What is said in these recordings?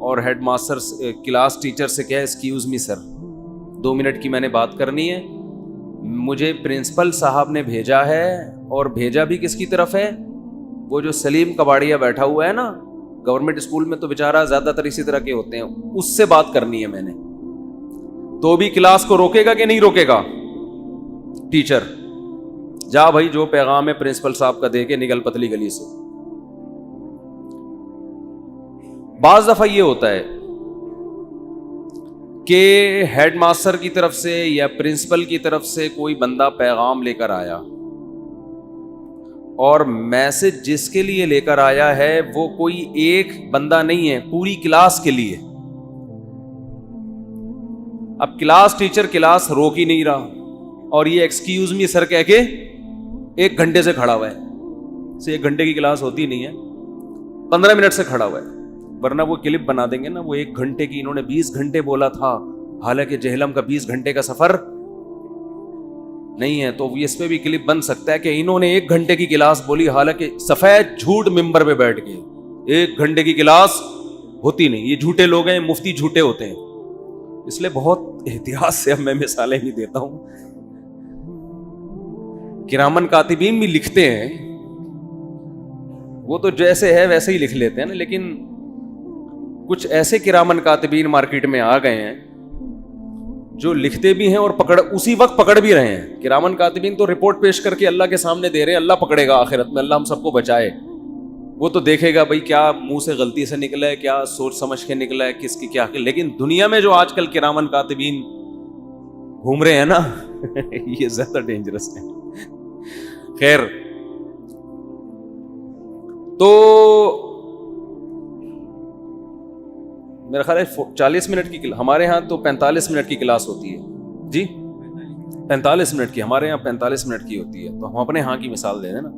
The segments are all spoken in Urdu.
اور ہیڈ ماسٹر کلاس ٹیچر سے کہا ایکسکیوز می سر 2 منٹ کی میں نے بات کرنی ہے, مجھے پرنسپل صاحب نے بھیجا ہے, اور بھیجا بھی کس کی طرف ہے, وہ جو سلیم کباڑیا بیٹھا ہوا ہے نا گورنمنٹ اسکول میں, تو بیچارہ زیادہ تر اسی طرح کے ہوتے ہیں, اس سے بات کرنی ہے میں نے. تو بھی کلاس کو روکے گا کہ نہیں روکے گا ٹیچر؟ جا بھائی جو پیغام ہے پرنسپل صاحب کا دے کے نکل پتلی گلی سے. بعض دفعہ یہ ہوتا ہے کہ ہیڈ ماسٹر کی طرف سے یا پرنسپل کی طرف سے کوئی بندہ پیغام لے کر آیا, اور میسج جس کے لیے لے کر آیا ہے وہ کوئی ایک بندہ نہیں ہے, پوری کلاس کے لیے. اب کلاس ٹیچر کلاس روک ہی نہیں رہا, اور یہ ایکسکیوز می سر کہہ کے 1 گھنٹے سے کھڑا ہوا ہے. سے 1 گھنٹے کی کلاس ہوتی نہیں ہے, 15 منٹ سے کھڑا ہوا ہے, ورنہ وہ کلپ بنا دیں گے نا, وہ 1 گھنٹے کی, انہوں نے 20 گھنٹے بولا تھا, حالانکہ جہلم کا 20 گھنٹے کا سفر نہیں ہے. تو اس پہ بھی کلپ بن سکتا ہے کہ انہوں نے 1 گھنٹے کی کلاس بولی, حالانکہ سفید جھوٹ ممبر پہ بیٹھ کے 1 گھنٹے کی کلاس ہوتی نہیں. یہ جھوٹے لوگ ہیں, مفتی جھوٹے ہوتے ہیں, اس لیے بہت احتیاط سے اب میں مثالیں بھی دیتا ہوں. کرامن کاتبین بھی لکھتے ہیں, وہ تو جیسے ہے ویسے ہی لکھ لیتے ہیں نا, لیکن کچھ ایسے کرامن کاتبین مارکیٹ میں آ گئے ہیں جو لکھتے بھی ہیں اور اسی وقت پکڑ بھی رہے ہیں. کرامن کاتبین تو رپورٹ پیش کر کے اللہ کے سامنے دے رہے ہیں, اللہ پکڑے گا آخرت میں, اللہ ہم سب کو بچائے. وہ تو دیکھے گا بھائی کیا منہ سے غلطی سے نکلا ہے, کیا سوچ سمجھ کے نکلا ہے, کس کی کیا. لیکن دنیا میں جو آج کل کرامن کاتبین گھوم رہے ہیں نا یہ زیادہ ڈینجرس ہے. خیر, تو میرا خیال ہے 40 منٹ کی, ہمارے ہاں تو 45 منٹ کی کلاس ہوتی ہے جی, 45 منٹ کی, ہمارے یہاں 45 منٹ کی ہوتی ہے. تو ہم اپنے ہاں کی مثال دے دیں نا.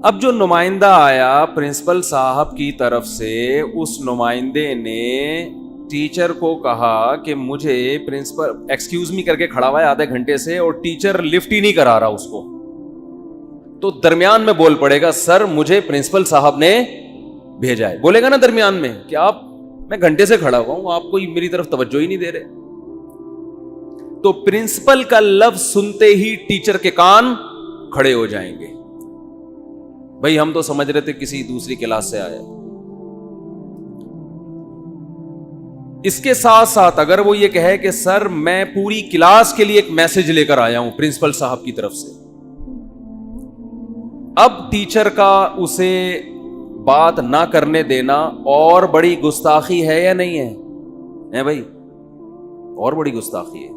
اب جو نمائندہ آیا پرنسپل صاحب کی طرف سے, اس نمائندے نے ٹیچر کو کہا کہ مجھے پرنسپل ایکسکیوز می کر کے کھڑا ہوا ہے آدھے گھنٹے سے, اور ٹیچر لفٹ ہی نہیں کرا رہا اس کو. تو درمیان میں بول پڑے گا, سر مجھے پرنسپل صاحب نے بھیجا ہے, بولے گا نا درمیان میں کہ آپ, میں گھنٹے سے کھڑا ہوا ہوں, آپ کوئی میری طرف توجہ ہی نہیں دے رہے. تو پرنسپل کا لفظ سنتے ہی ٹیچر کے کان کھڑے ہو جائیں گے, بھائی ہم تو سمجھ رہے تھے کسی دوسری کلاس سے آئے. اس کے ساتھ ساتھ اگر وہ یہ کہے کہ سر میں پوری کلاس کے لیے ایک میسج لے کر آیا ہوں پرنسپل صاحب کی طرف سے, اب ٹیچر کا اسے بات نہ کرنے دینا اور بڑی گستاخی ہے یا نہیں ہے بھائی؟ اور بڑی گستاخی ہے.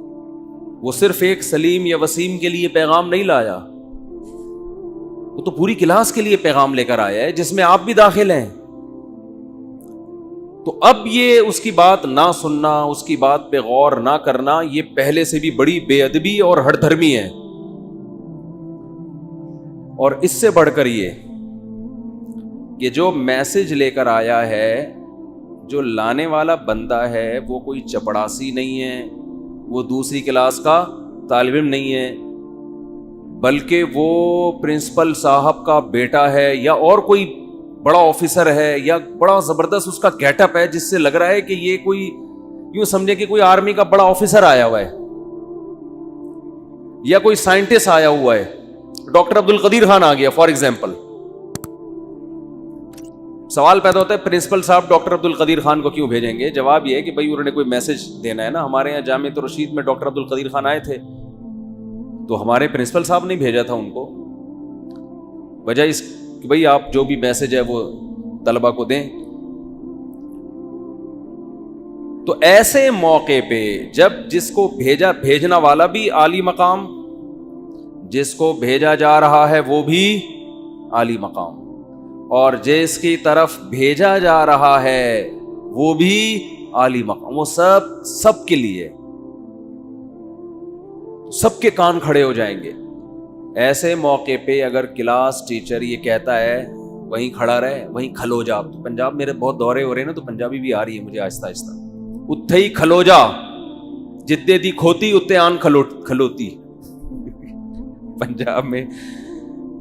وہ صرف ایک سلیم یا وسیم کے لیے پیغام نہیں لایا, وہ تو پوری کلاس کے لیے پیغام لے کر آیا ہے جس میں آپ بھی داخل ہیں. تو اب یہ اس کی بات نہ سننا, اس کی بات پہ غور نہ کرنا, یہ پہلے سے بھی بڑی بے ادبی اور ہٹ دھرمی ہے. اور اس سے بڑھ کر یہ کہ جو میسج لے کر آیا ہے, جو لانے والا بندہ ہے وہ کوئی چپڑاسی نہیں ہے, وہ دوسری کلاس کا طالب علم نہیں ہے, بلکہ وہ پرنسپل صاحب کا بیٹا ہے یا اور کوئی بڑا آفیسر ہے, یا بڑا زبردست اس کا گیٹ اپ ہے جس سے لگ رہا ہے کہ یہ کوئی, یوں سمجھے کہ کوئی آرمی کا بڑا آفیسر آیا ہوا ہے یا کوئی سائنٹسٹ آیا ہوا ہے. ڈاکٹر عبد القدیر خان آ گیا فار ایگزامپل. سوال پیدا ہوتا ہے پرنسپل صاحب ڈاکٹر عبد القدیر خان کو کیوں بھیجیں گے؟ جواب یہ ہے کہ بھائی انہوں نے کوئی میسج دینا ہے نا. ہمارے یہاں جامعۃ الرشید میں ڈاکٹر عبد القدیر خان آئے تھے, تو ہمارے پرنسپل صاحب نے بھیجا تھا ان کو, وجہ اس کہ بھائی آپ جو بھی میسج ہے وہ طلبہ کو دیں. تو ایسے موقع پہ جب جس کو بھیجنا والا بھی عالی مقام, جس کو بھیجا جا رہا ہے وہ بھی عالی مقام, اور جس کی طرف بھیجا جا رہا ہے وہ بھی عالی مقام, وہ سب کے لیے سب کے کان کھڑے ہو جائیں گے. ایسے موقع پہ اگر کلاس ٹیچر یہ کہتا ہے وہیں کھڑا رہے, وہیں کھلو جا. تو پنجاب میرے بہت دورے ہو رہے ہیں نا, تو پنجابی بھی آ رہی ہے مجھے آہستہ آہستہ. اتھے ہی کھلو جا, جتے دی کھوتی اتنے آن کھلوتی. پنجاب میں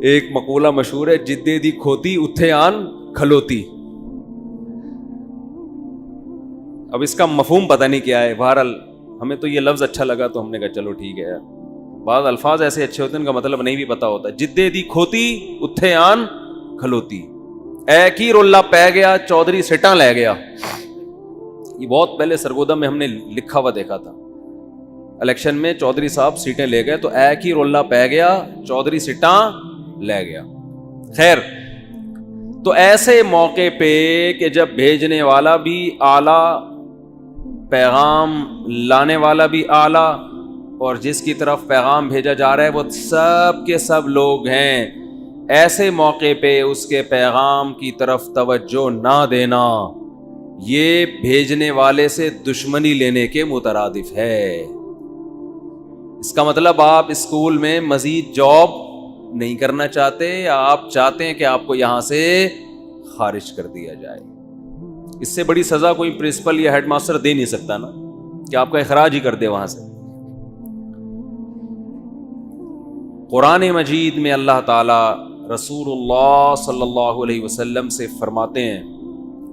ایک مقولہ مشہور ہے, جدے دی کھوتی اتھے آن کھلوتی. اب اس کا مفہوم پتہ نہیں کیا ہے، بہرحال ہمیں تو یہ لفظ اچھا لگا تو ہم نے کہا چلو ٹھیک ہے. بعض الفاظ ایسے اچھے ہوتے ہیں ان کا مطلب نہیں بھی پتا ہوتا. جدے دی کھوتی اتھے آن کھلوتی، اے کی رولہ پہ گیا چودھری سٹاں لے گیا. یہ بہت پہلے سرگودا میں ہم نے لکھا ہوا دیکھا تھا. الیکشن میں چودھری صاحب سیٹیں لے گئے تو اے کی رولہ پہ گیا چودھری سٹاں لے گیا. خیر، تو ایسے موقع پہ کہ جب بھیجنے والا بھی اعلیٰ، پیغام لانے والا بھی اعلیٰ، اور جس کی طرف پیغام بھیجا جا رہا ہے وہ سب کے سب لوگ ہیں، ایسے موقع پہ اس کے پیغام کی طرف توجہ نہ دینا یہ بھیجنے والے سے دشمنی لینے کے مترادف ہے. اس کا مطلب آپ اسکول میں مزید جاب نہیں کرنا چاہتے، یا آپ چاہتے ہیں کہ آپ کو یہاں سے خارج کر دیا جائے. اس سے بڑی سزا کوئی پرنسپل یا ہیڈ ماسٹر دے نہیں سکتا نا، کہ آپ کا اخراج ہی کر دے وہاں سے. قرآن مجید میں اللہ تعالی رسول اللہ صلی اللہ علیہ وسلم سے فرماتے ہیں،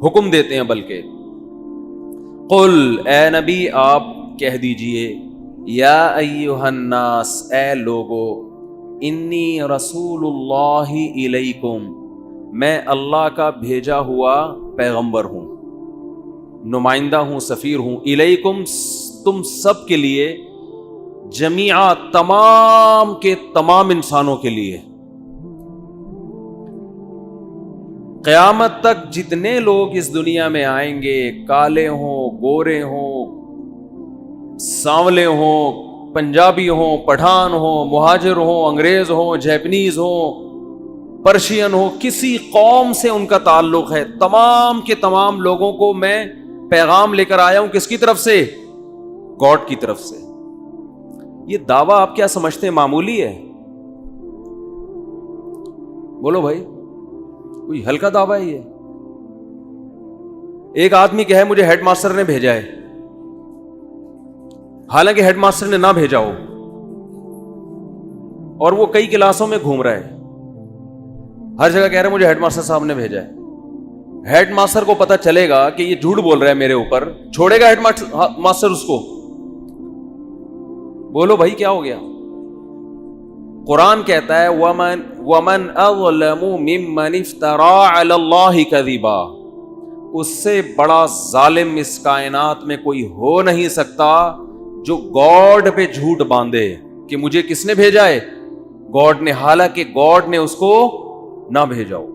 حکم دیتے ہیں بلکہ، قل اے نبی آپ کہہ دیجئے، یا ایہا الناس اے لوگو، انی رسول اللہ الیکم میں اللہ کا بھیجا ہوا پیغمبر ہوں، نمائندہ ہوں، سفیر ہوں، الیکم تم سب کے لیے، جمیعا تمام کے تمام انسانوں کے لیے. قیامت تک جتنے لوگ اس دنیا میں آئیں گے، کالے ہوں، گورے ہوں، سانولے ہوں، پنجابی ہوں، پٹھان ہوں، مہاجر ہوں، انگریز ہوں، جیپنیز ہوں، پرشین ہوں، کسی قوم سے ان کا تعلق ہے، تمام کے تمام لوگوں کو میں پیغام لے کر آیا ہوں. کس کی طرف سے؟ گاڈ کی طرف سے. یہ دعویٰ آپ کیا سمجھتے ہیں معمولی ہے؟ بولو بھائی، کوئی ہلکا دعویٰ ہے یہ؟ ایک آدمی کہے مجھے ہیڈ ماسٹر نے بھیجا ہے، حالانکہ ہیڈ ماسٹر نے نہ بھیجا ہو، اور وہ کئی کلاسوں میں گھوم رہا ہے، ہر جگہ کہہ رہا ہے مجھے ہیڈ ماسٹر صاحب نے بھیجا ہے. ہیڈ ماسٹر کو پتا چلے گا کہ یہ جھوٹ بول رہا ہے میرے اوپر، چھوڑے گا ہیڈ ماسٹر اس کو؟ بولو بھائی کیا ہو گیا؟ قرآن کہتا ہے وَمَنْ أَظْلَمُ مِمَّنِ افْتَرَىٰ عَلَى اللَّهِ كَذِبًا، اس سے بڑا ظالم اس کائنات میں کوئی ہو نہیں سکتا جو گاڈ پہ جھوٹ باندھے کہ مجھے کس نے بھیجا ہے؟ گاڈ نے، حالانکہ گاڈ نے اس کو نہ بھیجا ہو.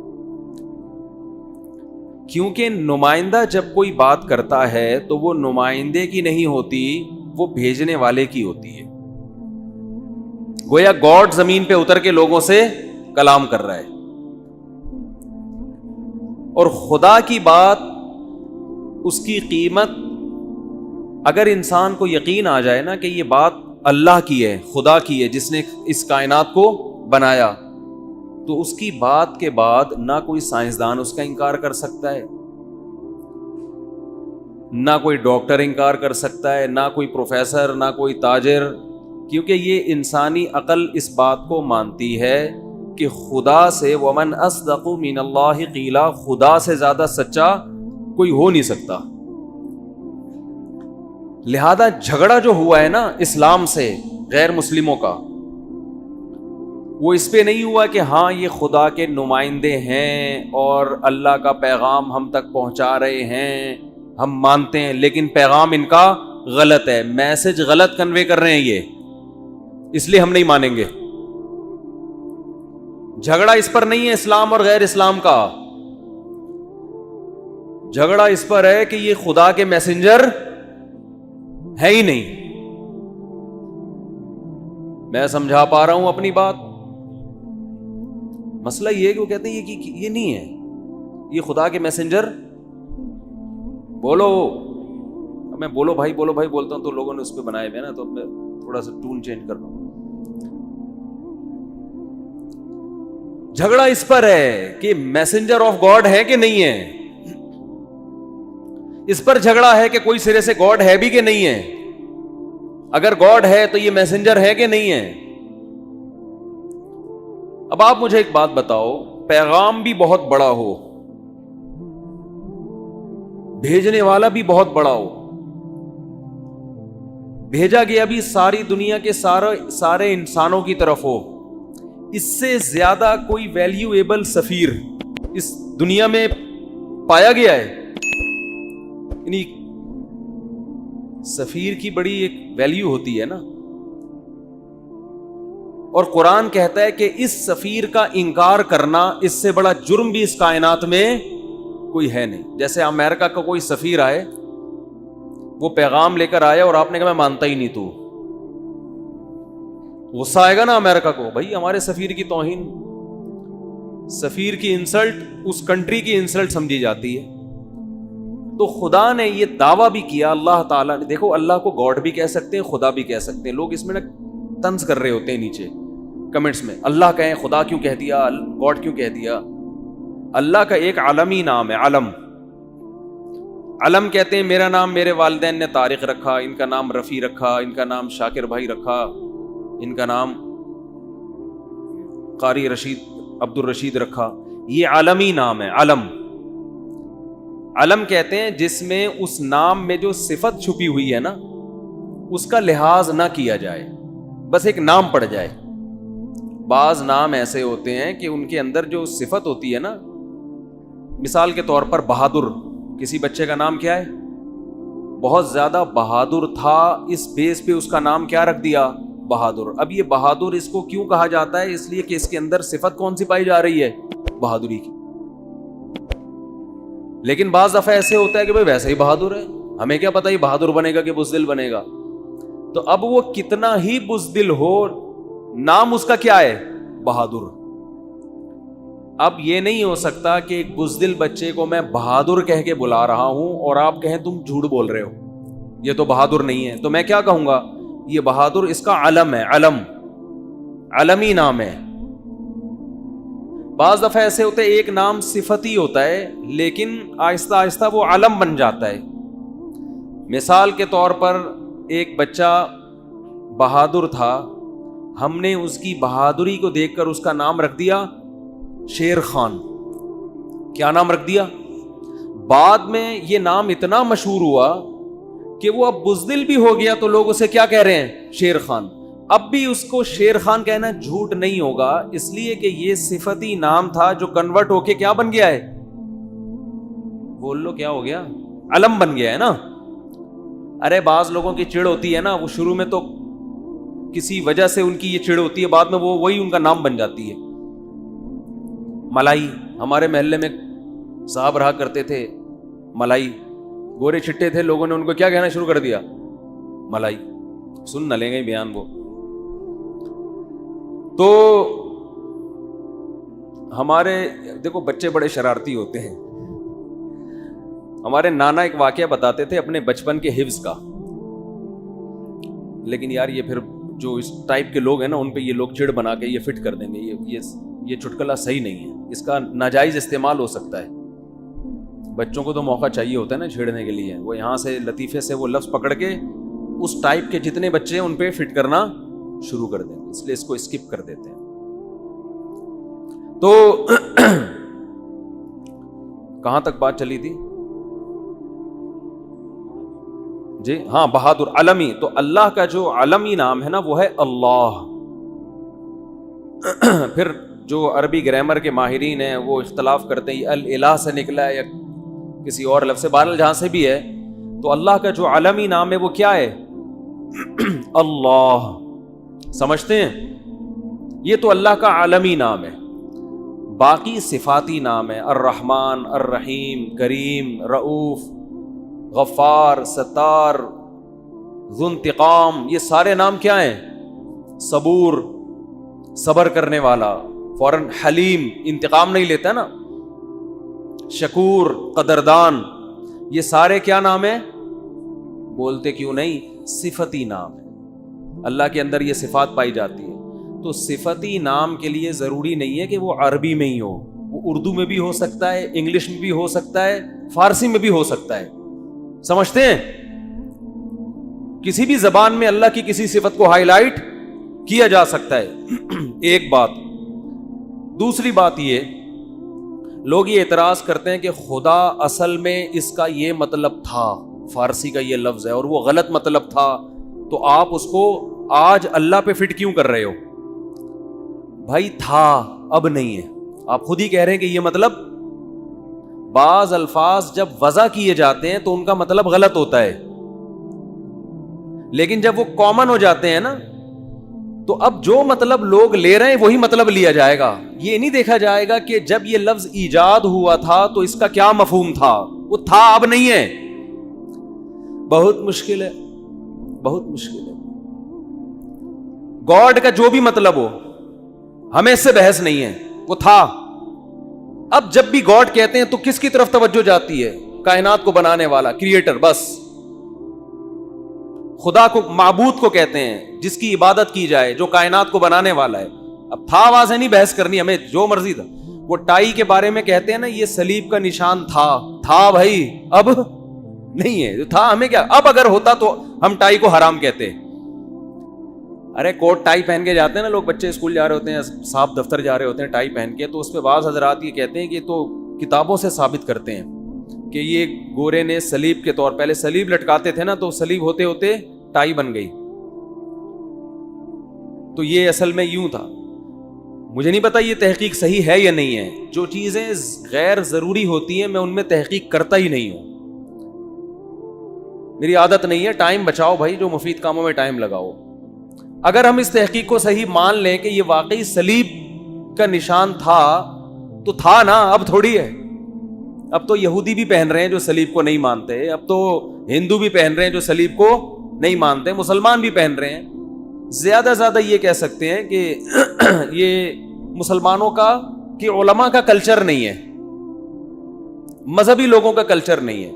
کیونکہ نمائندہ جب کوئی بات کرتا ہے تو وہ نمائندے کی نہیں ہوتی، وہ بھیجنے والے کی ہوتی ہے. گویا گاڈ زمین پہ اتر کے لوگوں سے کلام کر رہا ہے، اور خدا کی بات، اس کی قیمت، اگر انسان کو یقین آ جائے نا کہ یہ بات اللہ کی ہے، خدا کی ہے جس نے اس کائنات کو بنایا، تو اس کی بات کے بعد نہ کوئی سائنسدان اس کا انکار کر سکتا ہے، نہ کوئی ڈاکٹر انکار کر سکتا ہے، نہ کوئی پروفیسر، نہ کوئی تاجر، کیونکہ یہ انسانی عقل اس بات کو مانتی ہے کہ خدا سے وَمَنْ أَصْدَقُ مِنَ اللَّهِ قِيلًا، خدا سے زیادہ سچا کوئی ہو نہیں سکتا. لہذا جھگڑا جو ہوا ہے نا اسلام سے غیر مسلموں کا، وہ اس پہ نہیں ہوا کہ ہاں یہ خدا کے نمائندے ہیں اور اللہ کا پیغام ہم تک پہنچا رہے ہیں، ہم مانتے ہیں، لیکن پیغام ان کا غلط ہے، میسج غلط کنوے کر رہے ہیں یہ، اس لیے ہم نہیں مانیں گے. جھگڑا اس پر نہیں ہے اسلام اور غیر اسلام کا، جھگڑا اس پر ہے کہ یہ خدا کے میسنجر ہے ہی نہیں. میں سمجھا پا رہا ہوں اپنی بات؟ مسئلہ یہ ہے کہ وہ کہتے ہیں یہ نہیں ہے، یہ خدا کے میسنجر. بولو، میں بولو بھائی بولتا ہوں تو لوگوں نے اس پہ بنائے ہوئے نا، تو میں تھوڑا سا ٹون چینج کر دوں. جھگڑا اس پر ہے کہ میسنجر آف گاڈ ہے کہ نہیں ہے، اس پر جھگڑا ہے کہ کوئی سرے سے گاڈ ہے بھی کہ نہیں ہے. اگر گاڈ ہے تو یہ میسنجر ہے کہ نہیں ہے. اب آپ مجھے ایک بات بتاؤ، پیغام بھی بہت بڑا ہو، بھیجنے والا بھی بہت بڑا ہو، بھیجا گیا بھی ساری دنیا کے سارے انسانوں کی طرف ہو. اس سے زیادہ کوئی ویلیویبل سفیر اس دنیا میں پایا گیا ہے؟ یعنی سفیر کی بڑی ایک ویلیو ہوتی ہے نا. اور قرآن کہتا ہے کہ اس سفیر کا انکار کرنا اس سے بڑا جرم بھی اس کائنات میں کوئی ہے نہیں. جیسے امریکہ کا کوئی سفیر آئے, وہ پیغام لے کر آیا اور آپ نے کہا میں مانتا ہی نہیں, تو غصہ آئے گا نا امریکہ کو, بھائی ہمارے سفیر کی توہین, سفیر کی انسلٹ اس کنٹری کی انسلٹ سمجھی جاتی ہے. تو خدا نے یہ دعویٰ بھی کیا, اللہ تعالیٰ نے, دیکھو اللہ کو گاڈ بھی کہہ سکتے ہیں, خدا بھی کہہ سکتے ہیں. لوگ اس میں نا طنز کر رہے ہوتے ہیں نیچے کمنٹس میں, اللہ کہیں, خدا کیوں کہہ دیا, گاڈ کیوں کہہ دیا. اللہ کا ایک عالمی نام ہے, علم. علم کہتے ہیں میرا نام میرے والدین نے طارق رکھا, ان کا نام رفیع رکھا, ان کا نام شاکر بھائی رکھا, ان کا نام قاری رشید عبد الرشید رکھا. یہ عالمی نام ہے, علم. علم کہتے ہیں جس میں اس نام میں جو صفت چھپی ہوئی ہے نا اس کا لحاظ نہ کیا جائے, بس ایک نام پڑ جائے. بعض نام ایسے ہوتے ہیں کہ ان کے اندر جو صفت ہوتی ہے نا, مثال کے طور پر بہادر, کسی بچے کا نام کیا ہے, بہت زیادہ بہادر تھا, اس بیس پہ اس کا نام کیا رکھ دیا, بہادر. اب یہ بہادر اس کو کیوں کہا جاتا ہے, اس لیے کہ اس کے اندر صفت کون سی پائی جا رہی ہے, بہادری کی. لیکن بعض دفعہ ایسے ہوتا ہے کہ بھائی ویسے ہی بہادر ہے, ہمیں کیا پتا یہ بہادر بنے گا کہ بزدل بنے گا. تو اب وہ کتنا ہی بزدل ہو, نام اس کا کیا ہے, بہادر. اب یہ نہیں ہو سکتا کہ ایک بزدل بچے کو میں بہادر کہہ کے بلا رہا ہوں اور آپ کہیں تم جھوٹ بول رہے ہو, یہ تو بہادر نہیں ہے. تو میں کیا کہوں گا, یہ بہادر اس کا علم ہے, علم, علمی نام ہے. بعض دفعہ ایسے ہوتے ہیں ایک نام صفتی ہوتا ہے لیکن آہستہ آہستہ وہ علم بن جاتا ہے. مثال کے طور پر ایک بچہ بہادر تھا, ہم نے اس کی بہادری کو دیکھ کر اس کا نام رکھ دیا شیر خان. کیا نام رکھ دیا؟ بعد میں یہ نام اتنا مشہور ہوا کہ وہ اب بزدل بھی ہو گیا تو لوگ اسے کیا کہہ رہے ہیں, شیر خان. اب بھی اس کو شیر خان کہنا جھوٹ نہیں ہوگا, اس لیے کہ یہ صفتی نام تھا جو کنورٹ ہو کے کیا بن گیا ہے, بول لو کیا ہو گیا, علم بن گیا ہے نا. ارے بعض لوگوں کی چڑ ہوتی ہے نا, وہ شروع میں تو کسی وجہ سے ان کی یہ چڑ ہوتی ہے, بعد میں وہی ان کا نام بن جاتی ہے. ملائی, ہمارے محلے میں صاحب رہا کرتے تھے, ملائی, گورے چھٹے تھے, لوگوں نے ان کو کیا کہنا شروع کر دیا, ملائی. سن نہ لیں گے بیان وہ. تو ہمارے دیکھو بچے بڑے شرارتی ہوتے ہیں. ہمارے نانا ایک واقعہ بتاتے تھے اپنے بچپن کے حفظ کا, لیکن یار یہ پھر جو اس ٹائپ کے لوگ ہیں نا ان پہ یہ لوگ چڑ بنا کے یہ فٹ کر دیں گے, یہ چٹکلا صحیح نہیں ہے, اس کا ناجائز استعمال ہو سکتا ہے. بچوں کو تو موقع چاہیے ہوتا ہے نا چھیڑنے کے لیے, وہ یہاں سے لطیفے سے وہ لفظ پکڑ کے اس ٹائپ کے جتنے بچے ہیں ان پہ فٹ کرنا شروع کر دیں گے, اس لیے اس کو اسکپ کر دیتے ہیں. تو کہاں تک بات چلی تھی جی؟ ہاں, بہادر, علمی. تو اللہ کا جو علمی نام ہے نا وہ ہے اللہ. پھر جو عربی گرامر کے ماہرین ہیں وہ اختلاف کرتے ہیں الہ سے نکلا ہے یا کسی اور لفظ سے, بہرحال جہاں سے بھی ہے. تو اللہ کا جو علمی نام ہے وہ کیا ہے, اللہ. سمجھتے ہیں, یہ تو اللہ کا عالمی نام ہے. باقی صفاتی نام ہے, الرحمن, الرحیم, کریم, رؤوف, غفار, ستار, ذو انتقام. یہ سارے نام کیا ہیں, صبور, صبر کرنے والا, فوراً حلیم, انتقام نہیں لیتا نا, شکور, قدردان. یہ سارے کیا نام ہیں, بولتے کیوں نہیں, صفتی نام ہے. اللہ کے اندر یہ صفات پائی جاتی ہے. تو صفتی نام کے لیے ضروری نہیں ہے کہ وہ عربی میں ہی ہو, وہ اردو میں بھی ہو سکتا ہے, انگلش میں بھی ہو سکتا ہے, فارسی میں بھی ہو سکتا ہے. سمجھتے ہیں, کسی بھی زبان میں اللہ کی کسی صفت کو ہائی لائٹ کیا جا سکتا ہے. ایک بات. دوسری بات یہ, لوگ یہ اعتراض کرتے ہیں کہ خدا اصل میں اس کا یہ مطلب تھا, فارسی کا یہ لفظ ہے اور وہ غلط مطلب تھا, تو آپ اس کو آج اللہ پہ فٹ کیوں کر رہے ہو؟ بھائی تھا، اب نہیں ہے. آپ خود ہی کہہ رہے ہیں کہ یہ مطلب بعض الفاظ جب وضع کیے جاتے ہیں تو ان کا مطلب غلط ہوتا ہے، لیکن جب وہ کامن ہو جاتے ہیں نا تو اب جو مطلب لوگ لے رہے ہیں وہی مطلب لیا جائے گا. یہ نہیں دیکھا جائے گا کہ جب یہ لفظ ایجاد ہوا تھا تو اس کا کیا مفہوم تھا. وہ تھا، اب نہیں ہے. بہت مشکل ہے، بہت مشکل ہے. گاڈ کا جو بھی مطلب ہو ہمیں اس سے بحث نہیں ہے، وہ تھا. اب جب بھی گاڈ کہتے ہیں تو کس کی طرف توجہ جاتی ہے؟ کائنات کو بنانے والا، کریٹر. بس خدا کو، معبود کو کہتے ہیں جس کی عبادت کی جائے، جو کائنات کو بنانے والا ہے. اب تھا آواز نہیں بحث کرنی، ہمیں جو مرضی تھا. وہ ٹائی کے بارے میں کہتے ہیں نا یہ صلیب کا نشان تھا بھائی، اب نہیں ہے. تھا ہمیں کیا، اب اگر ہوتا تو ہم ٹائی کو حرام کہتے. ارے کوٹ ٹائی پہن کے جاتے ہیں نا لوگ، بچے اسکول جا رہے ہوتے ہیں، صاحب دفتر جا رہے ہوتے ہیں ٹائی پہن کے، تو اس پہ بعض حضرات یہ کہتے ہیں کہ تو کتابوں سے ثابت کرتے ہیں کہ یہ گورے نے صلیب کے طور، پہلے صلیب لٹکاتے تھے نا تو صلیب ہوتے ہوتے ٹائی بن گئی. تو یہ اصل میں یوں تھا. مجھے نہیں پتا یہ تحقیق صحیح ہے یا نہیں ہے. جو چیزیں غیر ضروری ہوتی ہیں میں ان میں تحقیق کرتا ہی نہیں ہوں، میری عادت نہیں ہے. ٹائم بچاؤ بھائی، جو مفید کاموں میں ٹائم لگاؤ. اگر ہم اس تحقیق کو صحیح مان لیں کہ یہ واقعی صلیب کا نشان تھا تو تھا نا، اب تھوڑی ہے. اب تو یہودی بھی پہن رہے ہیں جو صلیب کو نہیں مانتے، اب تو ہندو بھی پہن رہے ہیں جو صلیب کو نہیں مانتے، مسلمان بھی پہن رہے ہیں. زیادہ زیادہ یہ کہہ سکتے ہیں کہ یہ مسلمانوں کا، کہ علماء کا کلچر نہیں ہے، مذہبی لوگوں کا کلچر نہیں ہے.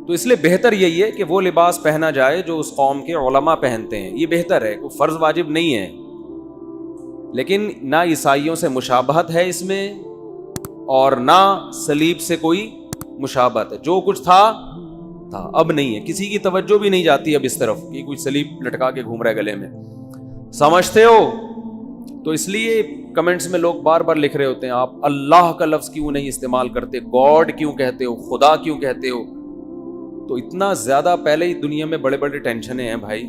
تو اس لیے بہتر یہی ہے کہ وہ لباس پہنا جائے جو اس قوم کے علماء پہنتے ہیں. یہ بہتر ہے، کوئی فرض واجب نہیں ہے. لیکن نہ عیسائیوں سے مشابہت ہے اس میں اور نہ صلیب سے کوئی مشابہت ہے. جو کچھ تھا اب نہیں ہے. کسی کی توجہ بھی نہیں جاتی اب اس طرف کہ کوئی صلیب لٹکا کے گھوم رہا ہے گلے میں. سمجھتے ہو؟ تو اس لیے کمنٹس میں لوگ بار بار لکھ رہے ہوتے ہیں آپ اللہ کا لفظ کیوں نہیں استعمال کرتے، گاڈ کیوں کہتے ہو، خدا کیوں کہتے ہو. تو اتنا زیادہ پہلے ہی دنیا میں بڑے بڑے ٹینشنیں ہیں بھائی،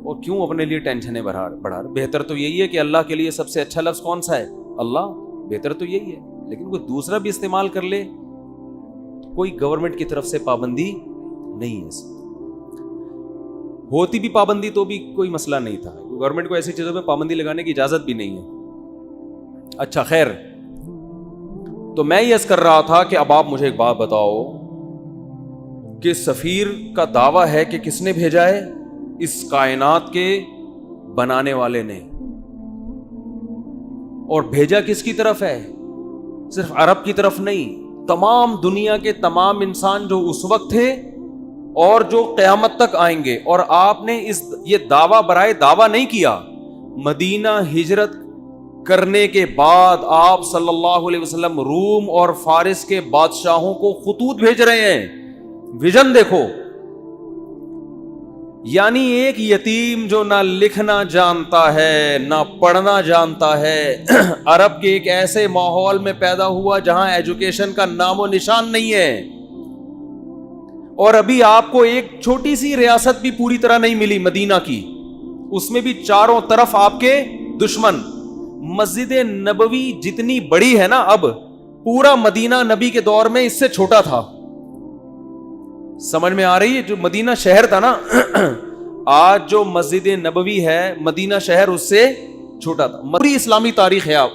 اور کیوں اپنے لیے ٹینشنیں بڑھا رہے. بہتر تو یہی ہے کہ اللہ کے لیے سب سے اچھا لفظ کون سا ہے؟ اللہ. بہتر تو یہی ہے. لیکن کوئی دوسرا بھی استعمال کر لے، کوئی گورنمنٹ کی طرف سے پابندی نہیں ہے. ہوتی بھی پابندی تو بھی کوئی مسئلہ نہیں تھا. گورنمنٹ کو ایسی چیزوں پہ پابندی لگانے کی اجازت بھی نہیں ہے. اچھا خیر، تو میں یہ عرض کر رہا تھا کہ اب آپ مجھے ایک بات بتاؤ کہ سفیر کا دعویٰ ہے کہ کس نے بھیجا ہے؟ اس کائنات کے بنانے والے نے. اور بھیجا کس کی طرف ہے؟ صرف عرب کی طرف نہیں، تمام دنیا کے تمام انسان جو اس وقت تھے اور جو قیامت تک آئیں گے. اور آپ نے یہ دعویٰ برائے دعویٰ نہیں کیا. مدینہ ہجرت کرنے کے بعد آپ صلی اللہ علیہ وسلم روم اور فارس کے بادشاہوں کو خطوط بھیج رہے ہیں. ویژن دیکھو. یعنی ایک یتیم جو نہ لکھنا جانتا ہے نہ پڑھنا جانتا ہے، عرب کے ایک ایسے ماحول میں پیدا ہوا جہاں ایجوکیشن کا نام و نشان نہیں ہے. اور ابھی آپ کو ایک چھوٹی سی ریاست بھی پوری طرح نہیں ملی مدینہ کی، اس میں بھی چاروں طرف آپ کے دشمن. مسجد نبوی جتنی بڑی ہے نا اب، پورا مدینہ نبی کے دور میں اس سے چھوٹا تھا. سمجھ میں آ رہی ہے؟ جو مدینہ شہر تھا نا، آج جو مسجد نبوی ہے مدینہ شہر اس سے چھوٹا تھا. پوری اسلامی تاریخ ہے. آپ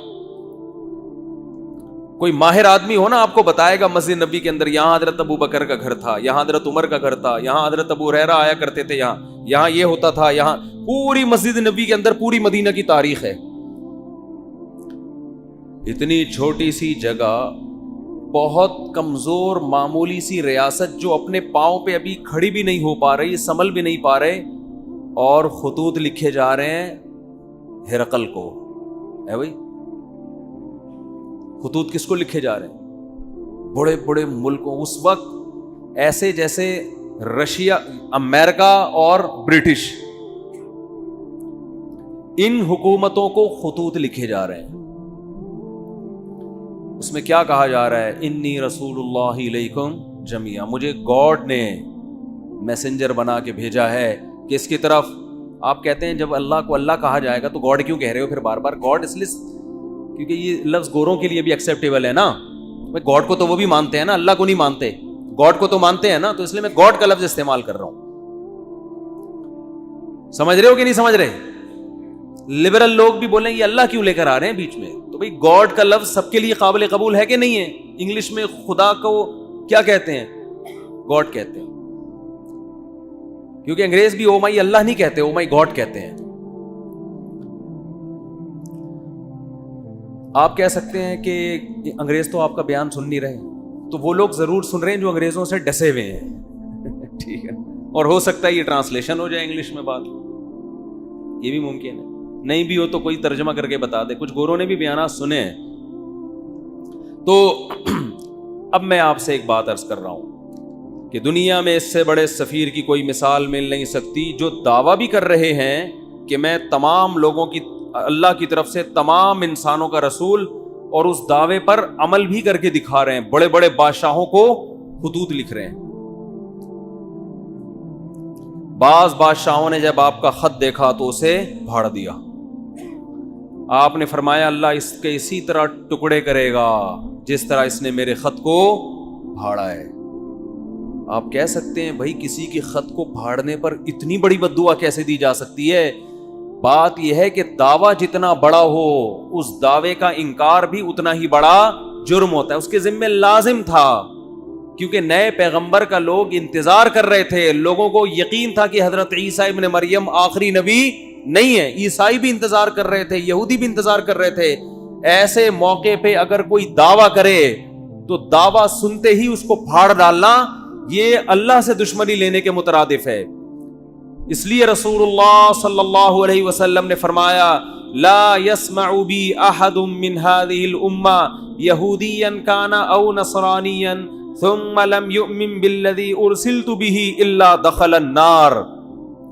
کوئی ماہر آدمی ہو نا آپ کو بتائے گا مسجد نبی کے اندر یہاں حضرت ابو بکر کا گھر تھا، یہاں حضرت عمر کا گھر تھا، یہاں حضرت ابو ہریرہ آیا کرتے تھے، یہاں یہ ہوتا تھا. یہاں پوری مسجد نبی کے اندر پوری مدینہ کی تاریخ ہے. اتنی چھوٹی سی جگہ، بہت کمزور معمولی سی ریاست جو اپنے پاؤں پہ ابھی کھڑی بھی نہیں ہو پا رہی، سنبھل بھی نہیں پا رہے، اور خطوط لکھے جا رہے ہیں ہرقل کو. ہے بھائی، خطوط کس کو لکھے جا رہے ہیں؟ بڑے بڑے ملکوں. اس وقت ایسے جیسے رشیا، امریکہ اور برٹش، ان حکومتوں کو خطوط لکھے جا رہے ہیں. اس میں کیا کہا جا رہا ہے؟ انی رسول اللہ علیکم جمیعا، مجھے گاڈ نے میسنجر بنا کے بھیجا ہے کس کی طرف؟ آپ کہتے ہیں جب اللہ کو اللہ کہا جائے گا تو گاڈ کیوں کہہ رہے ہو پھر بار بار؟ گاڈ اس لیے کیونکہ یہ لفظ گوروں کے لیے بھی ایکسیپٹیبل ہے نا. گاڈ کو تو وہ بھی مانتے ہیں نا, اللہ کو نہیں مانتے. گاڈ کو تو مانتے ہیں نا, تو اس لیے میں گاڈ کا لفظ استعمال کر رہا ہوں. سمجھ رہے ہو کہ نہیں سمجھ رہے؟ لبرل لوگ بھی بولیں یہ اللہ کیوں لے کر آ رہے ہیں بیچ میں؟ تو بھئی گاڈ کا لفظ سب کے لیے قابل قبول ہے کہ نہیں ہے؟ انگلش میں خدا کو کیا کہتے ہیں؟ گاڈ کہتے ہیں. کیونکہ انگریز بھی او مائی اللہ نہیں کہتے, او مائی گاڈ کہتے ہیں. آپ کہہ سکتے ہیں کہ انگریز تو آپ کا بیان سن نہیں رہے, تو وہ لوگ ضرور سن رہے ہیں جو انگریزوں سے ڈسے ہوئے ہیں. ٹھیک ہے, اور ہو سکتا ہے یہ ٹرانسلیشن ہو جائے انگلش میں بات, یہ بھی ممکن ہے. نہیں بھی ہو تو کوئی ترجمہ کر کے بتا دے. کچھ گوروں نے بھی بیانات سنے ہیں. تو اب میں آپ سے ایک بات عرض کر رہا ہوں کہ دنیا میں اس سے بڑے سفیر کی کوئی مثال مل نہیں سکتی, جو دعویٰ بھی کر رہے ہیں کہ میں تمام لوگوں کی, اللہ کی طرف سے تمام انسانوں کا رسول, اور اس دعوے پر عمل بھی کر کے دکھا رہے ہیں. بڑے بڑے بادشاہوں کو خطوط لکھ رہے ہیں. بعض بادشاہوں نے جب آپ کا خط دیکھا تو اسے پھاڑ دیا. آپ نے فرمایا اللہ اس کے اسی طرح ٹکڑے کرے گا جس طرح اس نے میرے خط کو پھاڑا ہے. آپ کہہ سکتے ہیں بھائی کسی کے خط کو پھاڑنے پر اتنی بڑی بد دعا کیسے دی جا سکتی ہے؟ بات یہ ہے کہ دعویٰ جتنا بڑا ہو اس دعوے کا انکار بھی اتنا ہی بڑا جرم ہوتا ہے. اس کے ذمہ لازم تھا, کیونکہ نئے پیغمبر کا لوگ انتظار کر رہے تھے. لوگوں کو یقین تھا کہ حضرت عیسیٰ ابن مریم آخری نبی نہیں ہے. عیسائی بھی انتظار کر رہے تھے, یہودی بھی انتظار کر رہے تھے. ایسے موقع پہ اگر کوئی دعویٰ کرے تو دعویٰ سنتے ہی اس کو پھاڑ ڈالنا یہ اللہ سے دشمنی لینے کے مترادف ہے. اس لیے رسول اللہ صلی اللہ علیہ وسلم نے فرمایا لا يسمع بی احد من هذه الامہ یہودیا کان او نصرانیا ثم لم یؤمن بالذی ارسلت به الا دخل النار.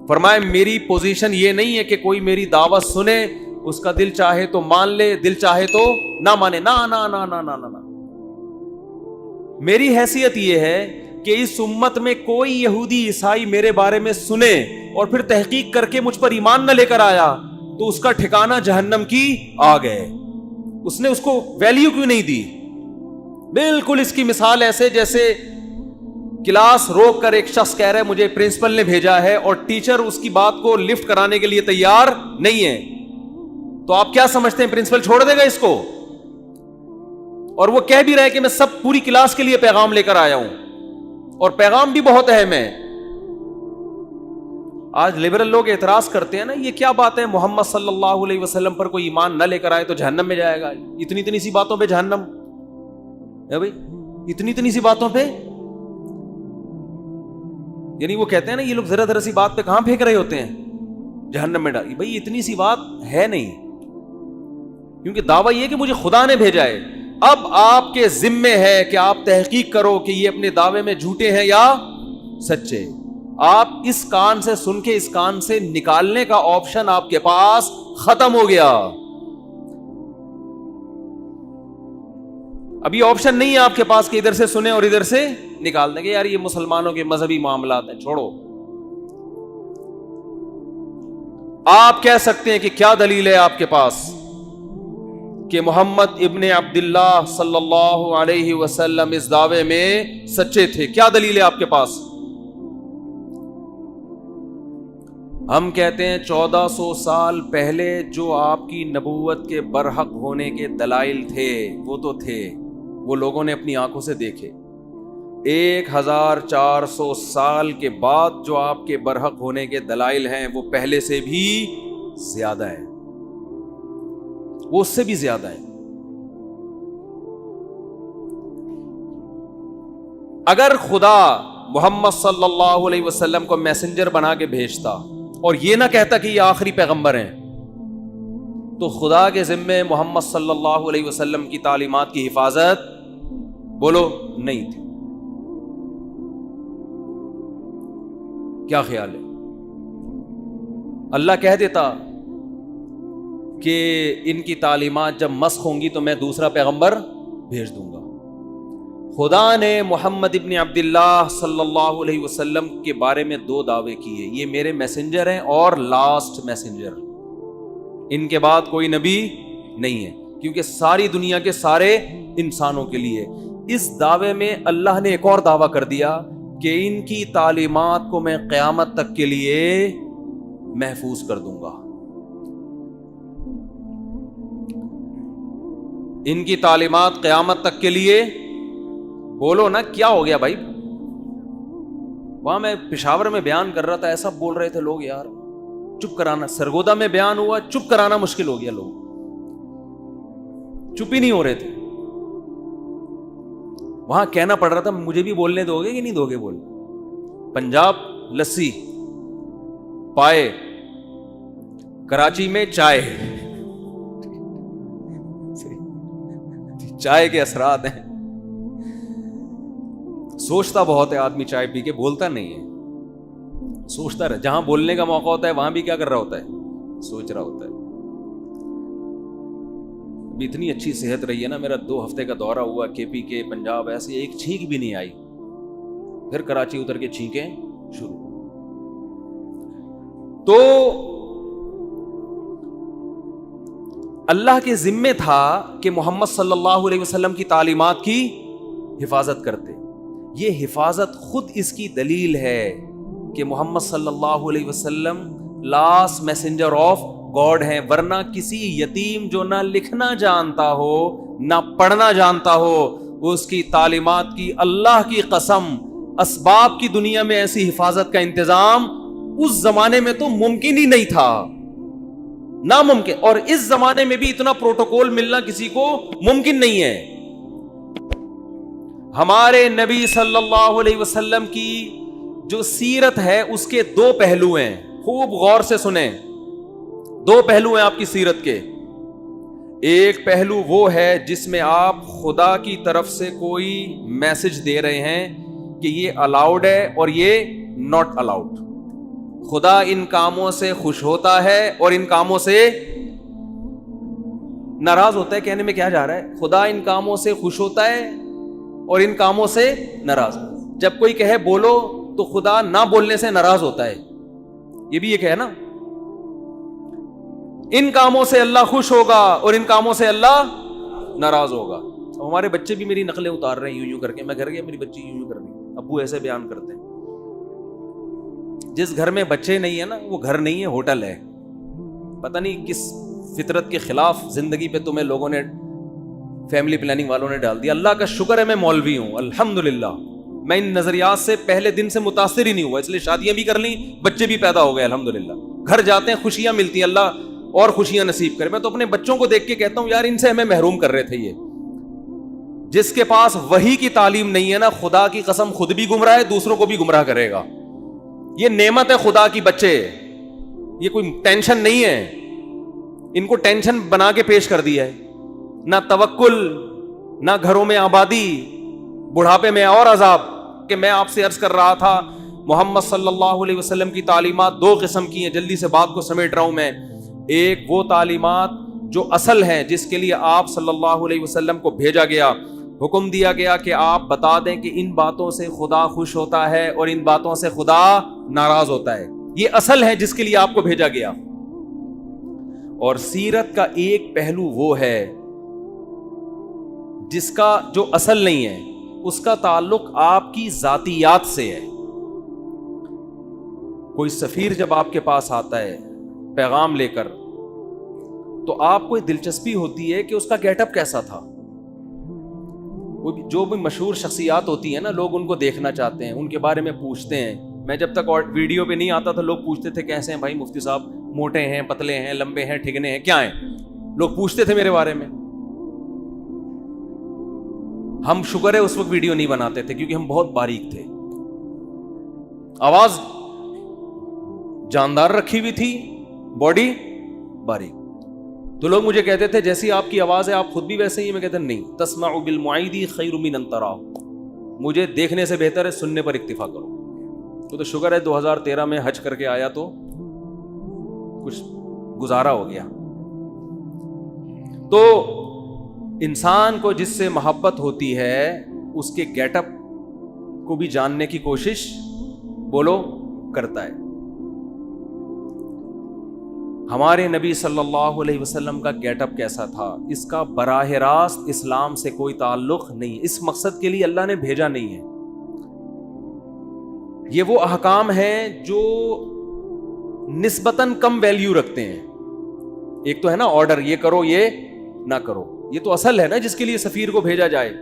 فرمایا میری پوزیشن یہ نہیں ہے کہ کوئی میری دعوت سنے, اس کا دل چاہے تو مان لے, دل چاہے تو نہ مانے. نا نا نا نا نا نا, میری حیثیت یہ ہے کہ اس امت میں کوئی یہودی عیسائی میرے بارے میں سنے اور پھر تحقیق کر کے مجھ پر ایمان نہ لے کر آیا تو اس کا ٹھکانہ جہنم کی آگ ہے. اس نے اس کو ویلیو کیوں نہیں دی؟ بالکل اس کی مثال ایسے جیسے کلاس روک کر ایک شخص کہہ رہا ہے مجھے پرنسپل نے بھیجا ہے, اور ٹیچر اس کی بات کو لفٹ کرانے کے لیے تیار نہیں ہے, تو آپ کیا سمجھتے ہیں پرنسپل چھوڑ دے گا اس کو؟ اور وہ کہہ بھی رہے کہ میں سب پوری کلاس کے لیے پیغام لے کر آیا ہوں, اور پیغام بھی بہت اہم ہے. آج لبرل لوگ اعتراض کرتے ہیں نا, یہ کیا بات ہے محمد صلی اللہ علیہ وسلم پر کوئی ایمان نہ لے کر آئے تو جہنم میں جائے گا. اتنی اتنی سی باتوں پہ جہنم ہے بھائی, اتنی اتنی سی باتوں پہ. یعنی وہ کہتے ہیں نا یہ لوگ ذرا ذرا سی بات پہ کہاں پھینک رہے ہوتے ہیں جہنم میں ڈال. بھائی اتنی سی بات ہے نہیں, کیونکہ دعویٰ یہ کہ مجھے خدا نے بھیجا ہے. اب آپ کے ذمے ہے کہ آپ تحقیق کرو کہ یہ اپنے دعوے میں جھوٹے ہیں یا سچے. آپ اس کان سے سن کے اس کان سے نکالنے کا آپشن آپ کے پاس ختم ہو گیا. ابھی آپشن نہیں ہے آپ کے پاس کہ ادھر سے سنیں اور ادھر سے نکال دیں گے یار یہ مسلمانوں کے مذہبی معاملات ہیں, چھوڑو. آپ کہہ سکتے ہیں کہ کیا دلیل ہے آپ کے پاس کہ محمد ابن عبداللہ صلی اللہ علیہ وسلم اس دعوے میں سچے تھے؟ کیا دلیل ہے آپ کے پاس؟ ہم کہتے ہیں 1400 سال پہلے جو آپ کی نبوت کے برحق ہونے کے دلائل تھے وہ تو تھے, وہ لوگوں نے اپنی آنکھوں سے دیکھے. 1400 سال کے بعد جو آپ کے برحق ہونے کے دلائل ہیں وہ پہلے سے بھی زیادہ ہیں, وہ اس سے بھی زیادہ ہیں. اگر خدا محمد صلی اللہ علیہ وسلم کو میسنجر بنا کے بھیجتا اور یہ نہ کہتا کہ یہ آخری پیغمبر ہیں, تو خدا کے ذمے محمد صلی اللہ علیہ وسلم کی تعلیمات کی حفاظت بولو نہیں تھی. کیا خیال ہے؟ اللہ کہہ دیتا کہ ان کی تعلیمات جب مسخ ہوں گی تو میں دوسرا پیغمبر بھیج دوں گا. خدا نے محمد ابن عبداللہ صلی اللہ علیہ وسلم کے بارے میں 2 دعوے کیے، یہ میرے میسنجر ہیں اور لاسٹ میسنجر، ان کے بعد کوئی نبی نہیں ہے، کیونکہ ساری دنیا کے سارے انسانوں کے لیے۔ اس دعوے میں اللہ نے ایک اور دعویٰ کر دیا کہ ان کی تعلیمات کو میں قیامت تک کے لیے محفوظ کر دوں گا، ان کی تعلیمات قیامت تک کے لیے۔ بولو نا کیا ہو گیا بھائی؟ وہاں میں پشاور میں بیان کر رہا تھا، ایسا بول رہے تھے لوگ یار، چپ کرانا، سرگودا میں بیان ہوا، چپ کرانا مشکل ہو گیا، لوگ چپ ہی نہیں ہو رہے تھے، وہاں کہنا پڑ رہا تھا مجھے بھی بولنے دو گے کہ نہیں دو گے؟ بول، پنجاب لسی پائے، کراچی میں چائے، چائے کے اثرات ہیں۔ سوچتا بہت ہے آدمی چائے پی کے، بولتا نہیں ہے، سوچتا رہے، جہاں بولنے کا موقع ہوتا ہے وہاں بھی کیا کر رہا ہوتا ہے؟ سوچ رہا ہوتا ہے۔ اتنی اچھی صحت رہی ہے نا، میرا 2 ہفتے کا دورہ ہوا کے پی کے پنجاب، ایسے ایک چھینک بھی نہیں آئی، پھر کراچی اتر کے چھینکیں شروع۔ تو اللہ کے ذمے تھا کہ محمد صلی اللہ علیہ وسلم کی تعلیمات کی حفاظت کرتے۔ یہ حفاظت خود اس کی دلیل ہے کہ محمد صلی اللہ علیہ وسلم لاسٹ میسنجر آف گاڈ ہیں، ورنہ کسی یتیم جو نہ لکھنا جانتا ہو نہ پڑھنا جانتا ہو، اس کی تعلیمات کی اللہ کی قسم اسباب کی دنیا میں ایسی حفاظت کا انتظام اس زمانے میں تو ممکن ہی نہیں تھا، ناممکن، اور اس زمانے میں بھی اتنا پروٹوکول ملنا کسی کو ممکن نہیں ہے۔ ہمارے نبی صلی اللہ علیہ وسلم کی جو سیرت ہے اس کے 2 پہلو ہیں، خوب غور سے سنیں، 2 پہلو ہیں آپ کی سیرت کے۔ ایک پہلو وہ ہے جس میں آپ خدا کی طرف سے کوئی میسج دے رہے ہیں کہ یہ الاؤڈ ہے اور یہ ناٹ الاؤڈ، خدا ان کاموں سے خوش ہوتا ہے اور ان کاموں سے ناراض ہوتا ہے۔ کہنے میں کیا جا رہا ہے؟ خدا ان کاموں سے خوش ہوتا ہے اور ان کاموں سے ناراض۔ جب کوئی کہے بولو تو خدا نہ بولنے سے ناراض ہوتا ہے، یہ بھی ایک ہے نا۔ ان کاموں سے اللہ خوش ہوگا اور ان کاموں سے اللہ ناراض ہوگا۔ ہمارے بچے بھی میری نقلیں اتار رہے ہیں یوں یوں کر کے، میں گھر گیا میری بچی یوں یوں کر رہی ہے، ابو ایسے بیان کرتے ہیں۔ جس گھر میں بچے نہیں ہیں نا وہ گھر نہیں ہے، ہوٹل ہے۔ پتہ نہیں کس فطرت کے خلاف زندگی پہ تمہیں لوگوں نے، فیملی پلاننگ والوں نے ڈال دیا۔ اللہ کا شکر ہے میں مولوی ہوں، الحمدللہ، میں ان نظریات سے پہلے دن سے متاثر ہی نہیں ہوا، اس لیے شادیاں بھی کر لیں، بچے بھی پیدا ہو گئے الحمدللہ، گھر جاتے ہیں خوشیاں ملتی ہیں، اللہ اور خوشیاں نصیب کرے۔ میں تو اپنے بچوں کو دیکھ کے کہتا ہوں یار ان سے ہمیں محروم کر رہے تھے۔ یہ جس کے پاس وحی کی تعلیم نہیں ہے نا، خدا کی قسم خود بھی گمراہ ہے، دوسروں کو بھی گمراہ کرے گا۔ یہ نعمت ہے خدا کی بچے، یہ کوئی ٹینشن نہیں ہے، ان کو ٹینشن بنا کے پیش کر دیا ہے۔ نہ توکل، نہ گھروں میں آبادی، بڑھاپے میں اور عذاب۔ کہ میں آپ سے عرض کر رہا تھا محمد صلی اللہ علیہ وسلم کی تعلیمات 2 قسم کی ہیں، جلدی سے بات کو سمیٹ رہا ہوں میں۔ ایک وہ تعلیمات جو اصل ہیں جس کے لیے آپ صلی اللہ علیہ وسلم کو بھیجا گیا، حکم دیا گیا کہ آپ بتا دیں کہ ان باتوں سے خدا خوش ہوتا ہے اور ان باتوں سے خدا ناراض ہوتا ہے، یہ اصل ہے جس کے لیے آپ کو بھیجا گیا۔ اور سیرت کا ایک پہلو وہ ہے جس کا جو اصل نہیں ہے، اس کا تعلق آپ کی ذاتیات سے ہے۔ کوئی سفیر جب آپ کے پاس آتا ہے پیغام لے کر، تو آپ کو دلچسپی ہوتی ہے کہ اس کا گیٹ اپ کیسا تھا۔ جو بھی مشہور شخصیات ہوتی ہیں نا، لوگ ان کو دیکھنا چاہتے ہیں، ان کے بارے میں پوچھتے ہیں۔ میں جب تک ویڈیو پہ نہیں آتا تھا لوگ پوچھتے تھے کیسے ہیں بھائی مفتی صاحب، موٹے ہیں، پتلے ہیں، لمبے ہیں، ٹھگنے ہیں، کیا ہیں، لوگ پوچھتے تھے میرے بارے میں۔ ہم شکر ہے اس وقت ویڈیو نہیں بناتے تھے کیونکہ ہم بہت باریک تھے، آواز جاندار رکھی ہوئی تھی، باڈی باریک۔ تو لوگ مجھے کہتے تھے جیسی آپ کی آواز ہے آپ خود بھی ویسے ہی۔ میں کہتا نہیں، تسمع بالمعید خیر من ان تراه، مجھے دیکھنے سے بہتر ہے سننے پر اکتفا کرو۔ تو شکر ہے 2013 میں حج کر کے آیا تو کچھ گزارا ہو گیا۔ تو انسان کو جس سے محبت ہوتی ہے اس کے گیٹ اپ کو بھی جاننے کی کوشش بولو کرتا ہے. ہمارے نبی صلی اللہ علیہ وسلم کا گیٹ اپ کیسا تھا؟ اس کا براہ راست اسلام سے کوئی تعلق نہیں. اس مقصد کے لیے اللہ نے بھیجا نہیں ہے. یہ وہ احکام ہیں جو نسبتاً کم ویلیو رکھتے ہیں. ایک تو ہے نا آرڈر، یہ کرو یہ نہ کرو، یہ تو اصل ہے نا جس کے لیے سفیر کو بھیجا جائے.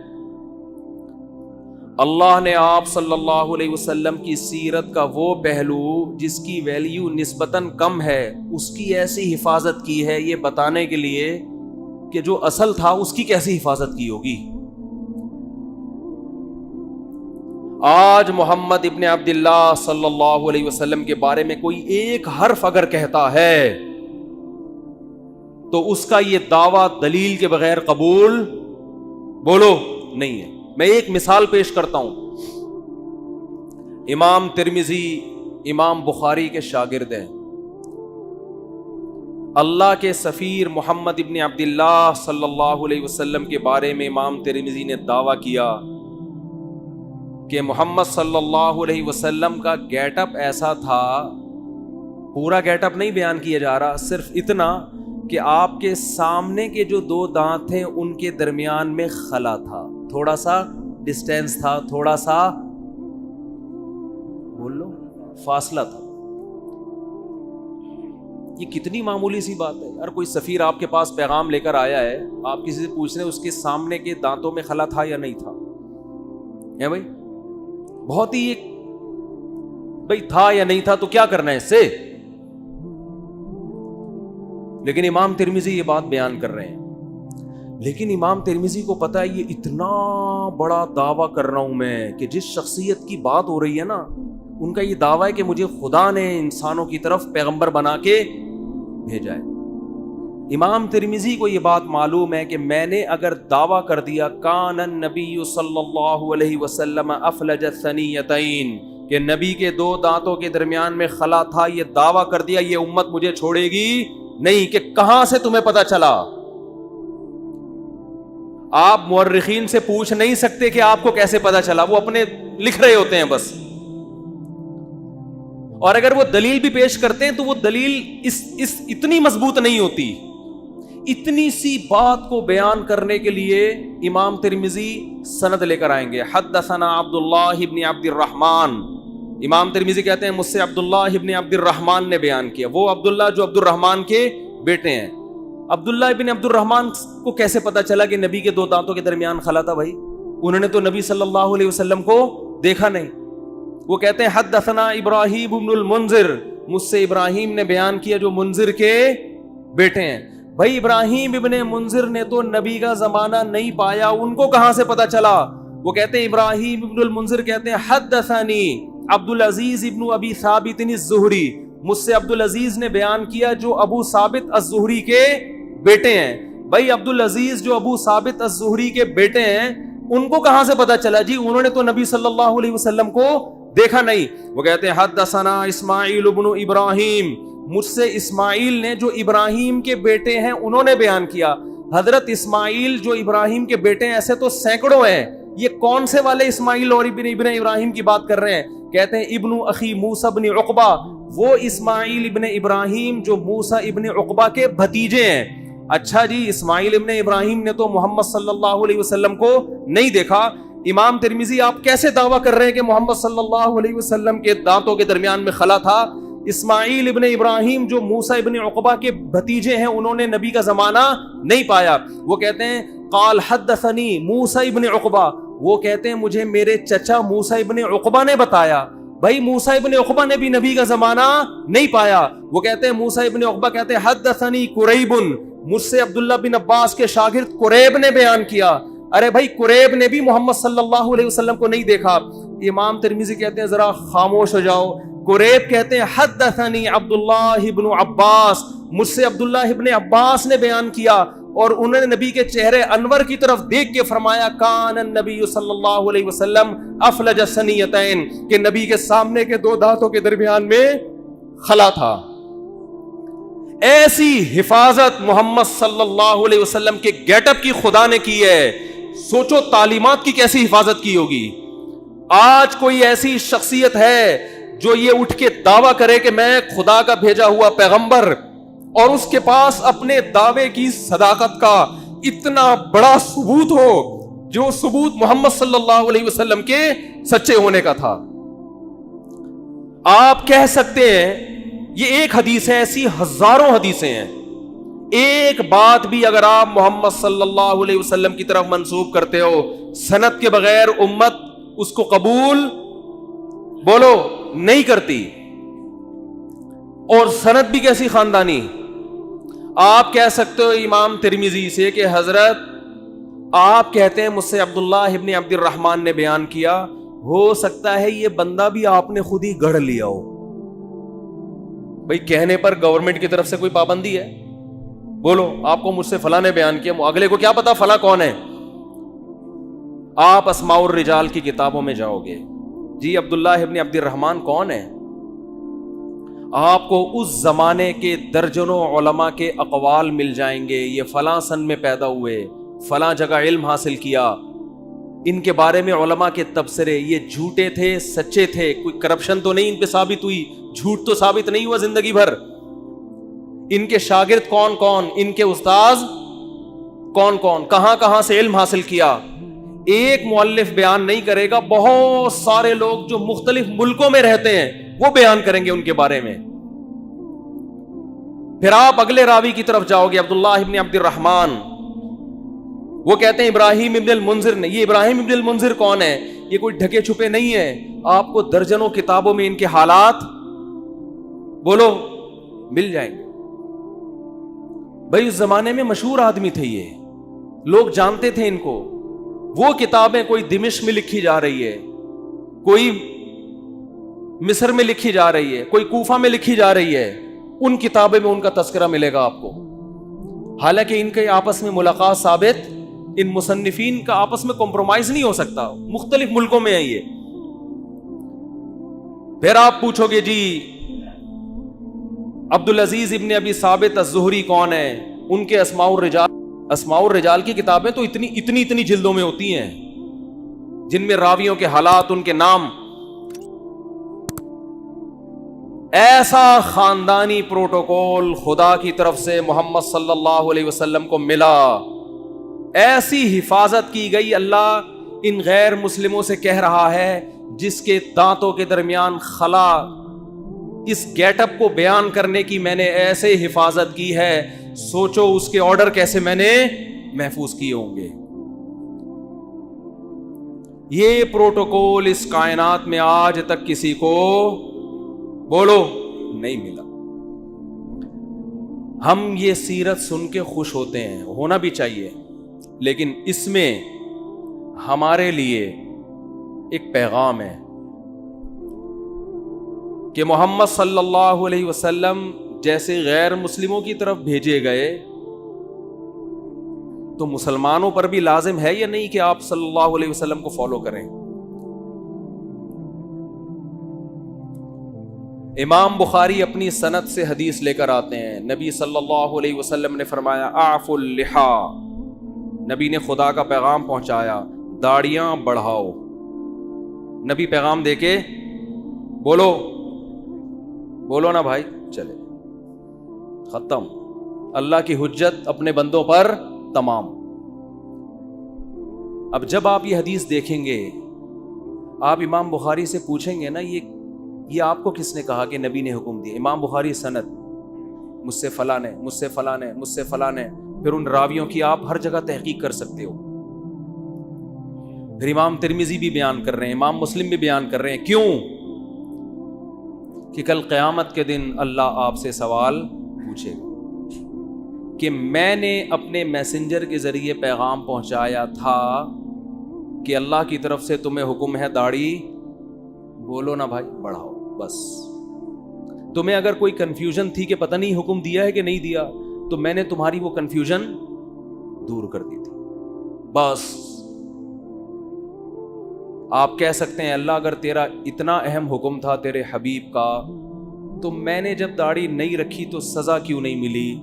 اللہ نے آپ صلی اللہ علیہ وسلم کی سیرت کا وہ پہلو جس کی ویلیو نسبتاً کم ہے اس کی ایسی حفاظت کی ہے، یہ بتانے کے لیے کہ جو اصل تھا اس کی کیسی حفاظت کی ہوگی. آج محمد ابن عبداللہ صلی اللہ علیہ وسلم کے بارے میں کوئی ایک حرف اگر کہتا ہے تو اس کا یہ دعویٰ دلیل کے بغیر قبول بولو نہیں ہے. میں ایک مثال پیش کرتا ہوں. امام ترمذی امام بخاری کے شاگرد ہیں. اللہ کے سفیر محمد ابن عبداللہ صلی اللہ علیہ وسلم کے بارے میں امام ترمذی نے دعویٰ کیا کہ محمد صلی اللہ علیہ وسلم کا گیٹ اپ ایسا تھا. پورا گیٹ اپ نہیں بیان کیا جا رہا، صرف اتنا کہ آپ کے سامنے کے جو دو دانت تھے ان کے درمیان میں خلا تھا، تھوڑا سا ڈسٹینس تھا، تھوڑا سا بول لو فاصلہ تھا. یہ کتنی معمولی سی بات ہے یار. کوئی سفیر آپ کے پاس پیغام لے کر آیا ہے، آپ کسی سے پوچھ رہے ہیں اس کے سامنے کے دانتوں میں خلا تھا یا نہیں تھا؟ ہے بھائی بہت ہی بھائی تھا یا نہیں تھا تو کیا کرنا ہے اس سے. لیکن امام ترمذی یہ بات بیان کر رہے ہیں. لیکن امام ترمذی کو پتا ہے یہ اتنا بڑا دعویٰ کر رہا ہوں میں کہ جس شخصیت کی بات ہو رہی ہے نا ان کا یہ دعویٰ ہے کہ مجھے خدا نے انسانوں کی طرف پیغمبر بنا کے بھیجا ہے. امام ترمذی کو یہ بات معلوم ہے کہ میں نے اگر دعویٰ کر دیا کان النبی صلی اللہ علیہ وسلم افلج الثنیتین کہ نبی کے دو دانتوں کے درمیان میں خلا تھا، یہ دعویٰ کر دیا، یہ امت مجھے چھوڑے گی نہیں. کہ کہاں سے تمہیں پتا چلا؟ آپ مورخین سے پوچھ نہیں سکتے کہ آپ کو کیسے پتا چلا، وہ اپنے لکھ رہے ہوتے ہیں بس. اور اگر وہ دلیل بھی پیش کرتے ہیں تو وہ دلیل اس اتنی مضبوط نہیں ہوتی. اتنی سی بات کو بیان کرنے کے لیے امام ترمذی سند لے کر آئیں گے. حدثنا عبداللہ ابن عبد الرحمن. امام ترمذی کہتے ہیں مجھ سے عبداللہ ابن عبد الرحمن نے بیان کیا. وہ عبداللہ جو عبد الرحمن کے بیٹے ہیں. عبداللہ ابن عبد الرحمن کو کیسے پتا چلا کہ نبی کے دو دانتوں کے درمیان خلا تھا؟ بھائی انہوں نے تو نبی صلی اللہ علیہ وسلم کو دیکھا نہیں. وہ کہتے ہیں حدثنا ابراہیم ابن المنذر. مجھ سے ابراہیم نے بیان کیا جو منذر کے بیٹے ہیں. بھائی ابراہیم ابن منذر نے تو نبی کا زمانہ نہیں پایا، ان کو کہاں سے پتا چلا؟ وہ کہتے ہیں ابراہیم ابن المنذر کہتے ہیں حدثنی عبد العزیز ابن ابی ثابت الزہری. مجھ سے عبد العزیز نے بیان کیا جو ابو ثابت الزہری کے بیٹے ہیں. بھائی عبد العزیز جو ابو ثابت الزہری کے بیٹے ہیں ان کو کہاں سے پتا چلا؟ جی انہوں نے تو نبی صلی اللہ علیہ وسلم کو دیکھا نہیں. وہ کہتے ہیں حدثنا اسماعیل ابن ابراہیم. مجھ سے اسماعیل نے جو ابراہیم کے بیٹے ہیں انہوں نے بیان کیا. حضرت اسماعیل جو ابراہیم کے بیٹے ہیں ایسے تو سینکڑوں ہیں، یہ کون سے والے اسماعیل اور ابن ابراہیم کی بات کر رہے ہیں؟ کہتے ہیں ابن اخی موسیٰ ابن عقبہ. وہ اسماعیل ابن ابراہیم جو موسیٰ ابن عقبہ کے بھتیجے ہیں. اچھا جی اسماعیل ابن ابراہیم نے تو محمد صلی اللہ علیہ وسلم کو نہیں دیکھا. امام ترمذی آپ کیسے دعویٰ کر رہے ہیں کہ محمد صلی اللہ علیہ وسلم کے دانتوں کے درمیان میں خلا تھا؟ اسماعیل ابن ابراہیم جو موسیٰ ابن عقبہ کے بھتیجے ہیں انہوں نے نبی کا زمانہ نہیں پایا. وہ کہتے ہیں قال حدثنی موسیٰ ابن عقبہ. وہ کہتے ہیں مجھے میرے چچا موسیٰ ابن عقبہ نے بتایا. بھائی موسیٰ ابن عقبہ نے بھی نبی کا زمانہ نہیں پایا. وہ کہتے ہیں موسیٰ ابن عقبہ کہتے ہیں حدثنی قریب. مجھ سے عبداللہ بن عباس کے شاگرد قریب نے بیان کیا. ارے بھائی قریب نے بھی محمد صلی اللہ علیہ وسلم کو نہیں دیکھا. امام ترمذی کہتے ہیں ذرا خاموش ہو جاؤ. قریب کہتے ہیں حدثنی عبداللہ ابن عباس. مجھ سے عبداللہ ابن عباس نے بیان کیا اور انہوں نے نبی کے چہرے انور کی طرف دیکھ کے فرمایا کان النبی صلی اللہ علیہ وسلم افلج الثنیتین کہ نبی کے سامنے کے دو دانتوں کے درمیان میں خلا تھا. ایسی حفاظت محمد صلی اللہ علیہ وسلم کے گیٹ اپ کی خدا نے کی ہے سوچو تعلیمات کی کیسی حفاظت کی ہوگی. آج کوئی ایسی شخصیت ہے جو یہ اٹھ کے دعویٰ کرے کہ میں خدا کا بھیجا ہوا پیغمبر، اور اس کے پاس اپنے دعوے کی صداقت کا اتنا بڑا ثبوت ہو جو ثبوت محمد صلی اللہ علیہ وسلم کے سچے ہونے کا تھا. آپ کہہ سکتے ہیں یہ ایک حدیث ہے، ایسی ہزاروں حدیثیں ہیں، ایک بات بھی اگر آپ محمد صلی اللہ علیہ وسلم کی طرف منسوب کرتے ہو سند کے بغیر امت اس کو قبول بولو نہیں کرتی. اور سند بھی کیسی خاندانی. آپ کہہ سکتے ہو امام ترمذی سے کہ حضرت آپ کہتے ہیں مجھ سے عبداللہ ابن عبد الرحمن نے بیان کیا، ہو سکتا ہے یہ بندہ بھی آپ نے خود ہی گڑھ لیا ہو. بھئی کہنے پر گورنمنٹ کی طرف سے کوئی پابندی ہے؟ بولو آپ کو مجھ سے فلاں نے بیان کیا، اگلے کو کیا پتا فلاں کون ہے. آپ اسماء الرجال کی کتابوں میں جاؤ گے، جی عبداللہ ابن عبد الرحمن کون ہے، آپ کو اس زمانے کے درجنوں علماء کے اقوال مل جائیں گے. یہ فلاں سن میں پیدا ہوئے، فلاں جگہ علم حاصل کیا، ان کے بارے میں علماء کے تبصرے، یہ جھوٹے تھے سچے تھے، کوئی کرپشن تو نہیں ان پہ ثابت ہوئی، جھوٹ تو ثابت نہیں ہوا زندگی بھر. ان کے شاگرد کون کون، ان کے استاذ کون کون، کہاں کہاں سے علم حاصل کیا. ایک مؤلف بیان نہیں کرے گا، بہت سارے لوگ جو مختلف ملکوں میں رہتے ہیں وہ بیان کریں گے ان کے بارے میں. پھر آپ اگلے راوی کی طرف جاؤ گے، عبداللہ ابن عبد الرحمن، وہ کہتے ہیں ابراہیم ابن المنذر نے. یہ ابراہیم ابن المنذر کون ہے؟ یہ کوئی ڈھکے چھپے نہیں ہے، آپ کو درجنوں کتابوں میں ان کے حالات بولو مل جائیں گے. بھائی اس زمانے میں مشہور آدمی تھے، یہ لوگ جانتے تھے ان کو. وہ کتابیں کوئی دمشق میں لکھی جا رہی ہے، کوئی مصر میں لکھی جا رہی ہے، کوئی کوفہ میں لکھی جا رہی ہے، ان کتابیں میں ان کا تذکرہ ملے گا آپ کو. حالانکہ ان کے آپس میں ملاقات ثابت، ان مصنفین کا آپس میں کمپرومائز نہیں ہو سکتا، مختلف ملکوں میں ہیں یہ. پھر آپ پوچھو گے جی عبدالعزیز ابن ابی ثابت الزہری کون ہے؟ ان کے اسماء الرجال کی کتابیں تو اتنی جلدوں میں ہوتی ہیں جن میں راویوں کے حالات، ان کے نام. ایسا خاندانی پروٹوکول خدا کی طرف سے محمد صلی اللہ علیہ وسلم کو ملا، ایسی حفاظت کی گئی. اللہ ان غیر مسلموں سے کہہ رہا ہے جس کے دانتوں کے درمیان خلا، اس گیٹ اپ کو بیان کرنے کی میں نے ایسے حفاظت کی ہے، سوچو اس کے آرڈر کیسے میں نے محفوظ کیے ہوں گے. یہ پروٹوکول اس کائنات میں آج تک کسی کو بولو نہیں ملا. ہم یہ سیرت سن کے خوش ہوتے ہیں، ہونا بھی چاہیے، لیکن اس میں ہمارے لیے ایک پیغام ہے کہ محمد صلی اللہ علیہ وسلم جیسے غیر مسلموں کی طرف بھیجے گئے تو مسلمانوں پر بھی لازم ہے یا نہیں کہ آپ صلی اللہ علیہ وسلم کو فالو کریں. امام بخاری اپنی سند سے حدیث لے کر آتے ہیں، نبی صلی اللہ علیہ وسلم نے فرمایا اعفوا اللحا، نبی نے خدا کا پیغام پہنچایا، داڑیاں بڑھاؤ. نبی پیغام دے کے بولو نا بھائی، چلے ختم. اللہ کی حجت اپنے بندوں پر تمام. اب جب آپ یہ حدیث دیکھیں گے، آپ امام بخاری سے پوچھیں گے نا یہ آپ کو کس نے کہا کہ نبی نے حکم دیا؟ امام بخاری سند، مجھ سے فلاں نے، مجھ سے فلاں نے، مجھ سے فلاں نے. پھر ان راویوں کی آپ ہر جگہ تحقیق کر سکتے ہو. پھر امام ترمذی بھی بیان کر رہے ہیں، امام مسلم بھی بیان کر رہے ہیں. کیوں؟ کہ کل قیامت کے دن اللہ آپ سے سوال پوچھے گا کہ میں نے اپنے میسنجر کے ذریعے پیغام پہنچایا تھا کہ اللہ کی طرف سے تمہیں حکم ہے داڑھی بولو نا بھائی بڑھاؤ. بس تمہیں اگر کوئی کنفیوژن تھی کہ پتہ نہیں حکم دیا ہے کہ نہیں دیا، تو میں نے تمہاری وہ کنفیوژن دور کر دی تھی. بس آپ کہہ سکتے ہیں اللہ اگر تیرا اتنا اہم حکم تھا تیرے حبیب کا، تو میں نے جب داڑھی نہیں رکھی تو سزا کیوں نہیں ملی؟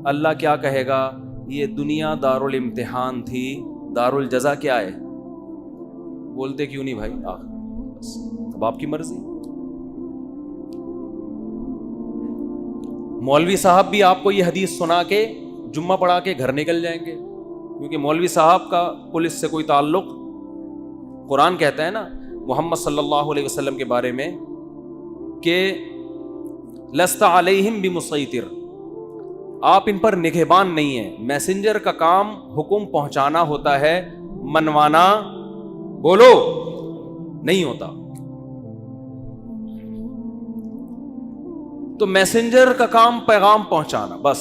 اللہ کیا کہے گا؟ یہ دنیا دارالامتحان تھی، دارالجزا کیا ہے؟ بولتے کیوں نہیں بھائی؟ بس اب آپ کی مرضی. مولوی صاحب بھی آپ کو یہ حدیث سنا کے جمعہ پڑھا کے گھر نکل جائیں گے، کیونکہ مولوی صاحب کا پولیس سے کوئی تعلق. قرآن کہتا ہے نا محمد صلی اللہ علیہ وسلم کے بارے میں کہ لست علیہم بمسیطر، آپ ان پر نگہبان نہیں ہیں. میسنجر کا کام حکم پہنچانا ہوتا ہے، منوانا بولو نہیں ہوتا. تو میسنجر کا کام پیغام پہنچانا بس.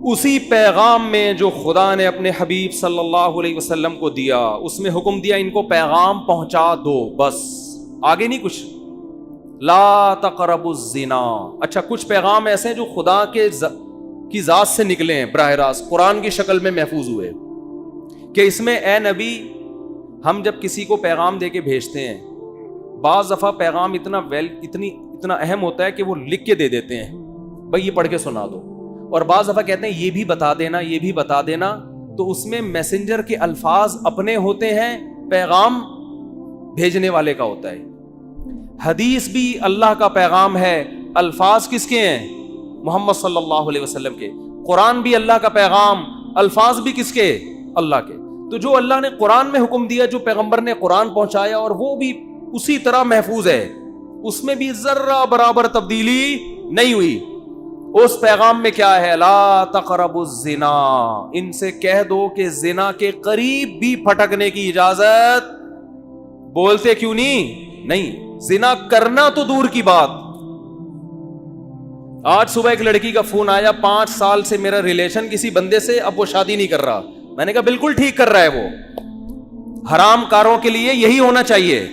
اسی پیغام میں جو خدا نے اپنے حبیب صلی اللہ علیہ وسلم کو دیا، اس میں حکم دیا ان کو پیغام پہنچا دو بس، آگے نہیں کچھ. لا تقربوا الزنا. اچھا کچھ پیغام ایسے ہیں جو خدا کی ذات سے نکلے ہیں براہ راست، قرآن کی شکل میں محفوظ ہوئے، کہ اس میں اے نبی ہم جب کسی کو پیغام دے کے بھیجتے ہیں، بعض دفعہ پیغام اتنا اہم ہوتا ہے کہ وہ لکھ کے دے دیتے ہیں بھائی یہ پڑھ کے سنا دو، اور بعض دفعہ کہتے ہیں یہ بھی بتا دینا یہ بھی بتا دینا. تو اس میں میسنجر کے الفاظ اپنے ہوتے ہیں، پیغام بھیجنے والے کا ہوتا ہے. حدیث بھی اللہ کا پیغام ہے، الفاظ کس کے ہیں؟ محمد صلی اللہ علیہ وسلم کے. قرآن بھی اللہ کا پیغام، الفاظ بھی کس کے؟ اللہ کے. تو جو اللہ نے قرآن میں حکم دیا، جو پیغمبر نے قرآن پہنچایا، اور وہ بھی اسی طرح محفوظ ہے، اس میں بھی ذرہ برابر تبدیلی نہیں ہوئی. اس پیغام میں کیا ہے؟ لا تقربوا الزنا. ان سے کہہ دو کہ زنا کے قریب بھی پھٹکنے کی اجازت. بولتے کیوں نہیں. زنا کرنا تو دور کی بات. آج صبح ایک لڑکی کا فون آیا، 5 سال سے میرا ریلیشن کسی بندے سے، اب وہ شادی نہیں کر رہا. میں نے کہا بالکل ٹھیک کر رہا ہے، وہ حرام کاروں کے لیے یہی ہونا چاہیے.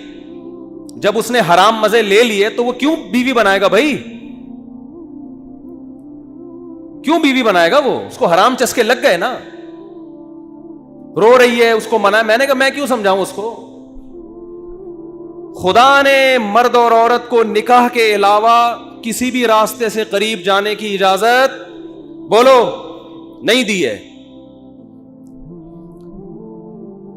جب اس نے حرام مزے لے لیے تو وہ کیوں بیوی بنائے گا بھائی؟ کیوں بیوی بنائے گا؟ وہ اس کو حرام چسکے لگ گئے نا. رو رہی ہے، اس کو منع. میں نے کہا میں کیوں سمجھاؤں اس کو؟ خدا نے مرد اور عورت کو نکاح کے علاوہ کسی بھی راستے سے قریب جانے کی اجازت بولو نہیں دی ہے.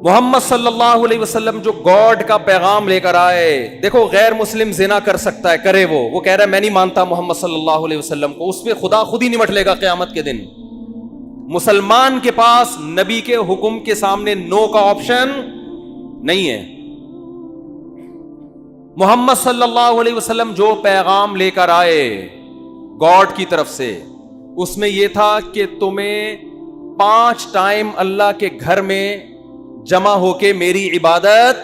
محمد صلی اللہ علیہ وسلم جو گاڈ کا پیغام لے کر آئے، دیکھو غیر مسلم زنا کر سکتا ہے، کرے وہ کہہ رہا ہے میں نہیں مانتا محمد صلی اللہ علیہ وسلم کو، اس پہ خدا خود ہی نمٹ لے گا قیامت کے دن. مسلمان کے پاس نبی کے حکم کے سامنے نو کا آپشن نہیں ہے. محمد صلی اللہ علیہ وسلم جو پیغام لے کر آئے گاڈ کی طرف سے، اس میں یہ تھا کہ تمہیں 5 ٹائم اللہ کے گھر میں جمع ہو کے میری عبادت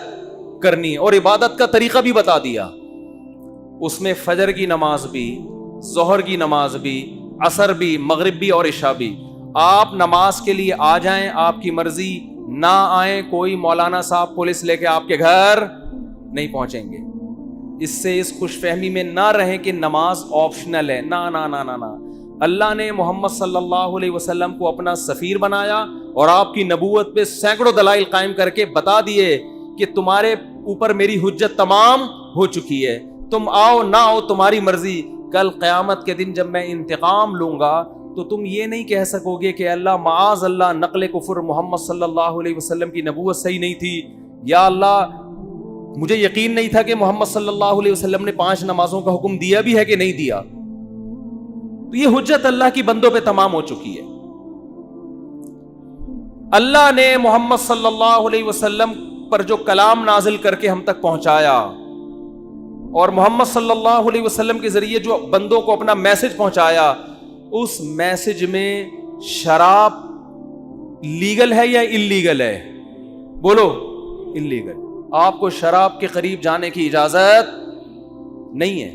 کرنی، اور عبادت کا طریقہ بھی بتا دیا. اس میں فجر کی نماز بھی، ظہر کی نماز بھی، عصر بھی، مغرب بھی اور عشاء بھی. آپ نماز کے لیے آ جائیں، آپ کی مرضی، نہ آئیں، کوئی مولانا صاحب پولیس لے کے آپ کے گھر نہیں پہنچیں گے. اس سے اس خوش فہمی میں نہ رہیں کہ نماز آپشنل ہے. نہ نہ نہ نہ. اللہ نے محمد صلی اللہ علیہ وسلم کو اپنا سفیر بنایا اور آپ کی نبوت پہ سینکڑوں دلائل قائم کر کے بتا دیے کہ تمہارے اوپر میری حجت تمام ہو چکی ہے، تم آؤ نہ آؤ تمہاری مرضی. کل قیامت کے دن جب میں انتقام لوں گا تو تم یہ نہیں کہہ سکو گے کہ اللہ معاذ اللہ نقل کفر، محمد صلی اللہ علیہ وسلم کی نبوت صحیح نہیں تھی، یا اللہ مجھے یقین نہیں تھا کہ محمد صلی اللہ علیہ وسلم نے 5 نمازوں کا حکم دیا بھی ہے کہ نہیں دیا. تو یہ حجت اللہ کی بندوں پہ تمام ہو چکی ہے. اللہ نے محمد صلی اللہ علیہ وسلم پر جو کلام نازل کر کے ہم تک پہنچایا، اور محمد صلی اللہ علیہ وسلم کے ذریعے جو بندوں کو اپنا میسج پہنچایا، اس میسج میں شراب لیگل ہے یا انلیگل ہے؟ بولو انلیگل. آپ کو شراب کے قریب جانے کی اجازت نہیں ہے.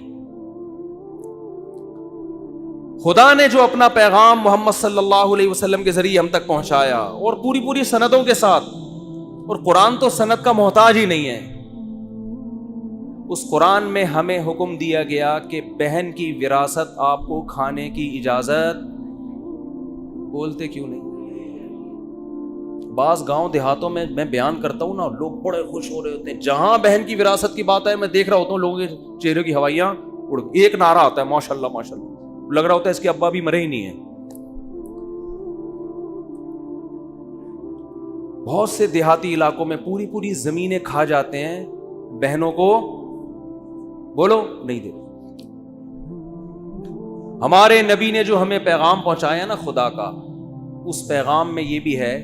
خدا نے جو اپنا پیغام محمد صلی اللہ علیہ وسلم کے ذریعے ہم تک پہنچایا، اور پوری سندوں کے ساتھ، اور قرآن تو سند کا محتاج ہی نہیں ہے، اس قرآن میں ہمیں حکم دیا گیا کہ بہن کی وراثت آپ کو کھانے کی اجازت. بولتے کیوں نہیں؟ بعض گاؤں دیہاتوں میں بیان کرتا ہوں نا، لوگ بڑے خوش ہو رہے ہوتے ہیں. جہاں بہن کی وراثت کی بات ہے، میں دیکھ رہا ہوتا ہوں لوگوں کے چہرے کی ہوائیاں اڑ، ایک نعرہ آتا ہے ماشاءاللہ ماشاءاللہ، لگ رہا ہوتا ہے اس کے ابا بھی مرے ہی نہیں ہیں. بہت سے دیہاتی علاقوں میں پوری پوری زمینیں کھا جاتے ہیں, بہنوں کو بولو نہیں دے. ہمارے نبی نے جو ہمیں پیغام پہنچایا نا خدا کا, اس پیغام میں یہ بھی ہے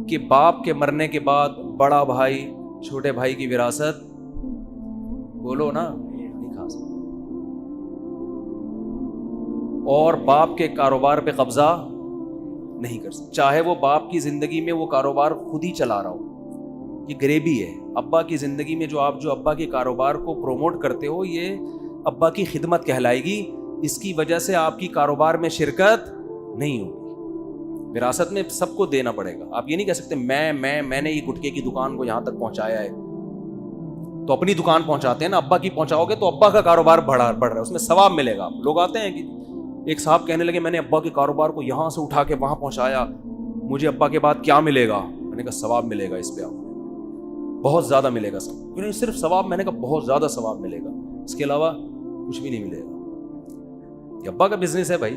کہ باپ کے مرنے کے بعد بڑا بھائی چھوٹے بھائی کی وراثت بولو نا نہیں کھا سکتا, اور باپ کے کاروبار پہ قبضہ نہیں کر سکتا, چاہے وہ باپ کی زندگی میں وہ کاروبار خود ہی چلا رہا ہو. یہ غریبی ہے. ابا کی زندگی میں جو ابا کے کاروبار کو پروموٹ کرتے ہو, یہ ابا کی خدمت کہلائے گی. اس کی وجہ سے آپ کی کاروبار میں شرکت نہیں ہوگی. وراثت میں سب کو دینا پڑے گا. آپ یہ نہیں کہہ سکتے میں نے یہ گٹکے کی دکان کو یہاں تک پہنچایا ہے, تو اپنی دکان پہنچاتے ہیں نا, ابا کی پہنچاؤ گے تو ابا کا کاروبار بڑھ رہا ہے, اس میں ثواب ملے گا. لوگ آتے ہیں کہ ایک صاحب کہنے لگے میں نے ابا کے کاروبار کو یہاں سے اٹھا کے وہاں پہنچایا, مجھے ابا کے بعد کیا ملے گا؟ میں نے کہا ثواب ملے گا, اس پہ آپ بہت زیادہ ملے گا. سب صرف ثواب, میں نے کہا بہت زیادہ ثواب ملے گا, اس کے علاوہ کچھ بھی نہیں ملے گا. یہ ابا کا بزنس ہے بھائی.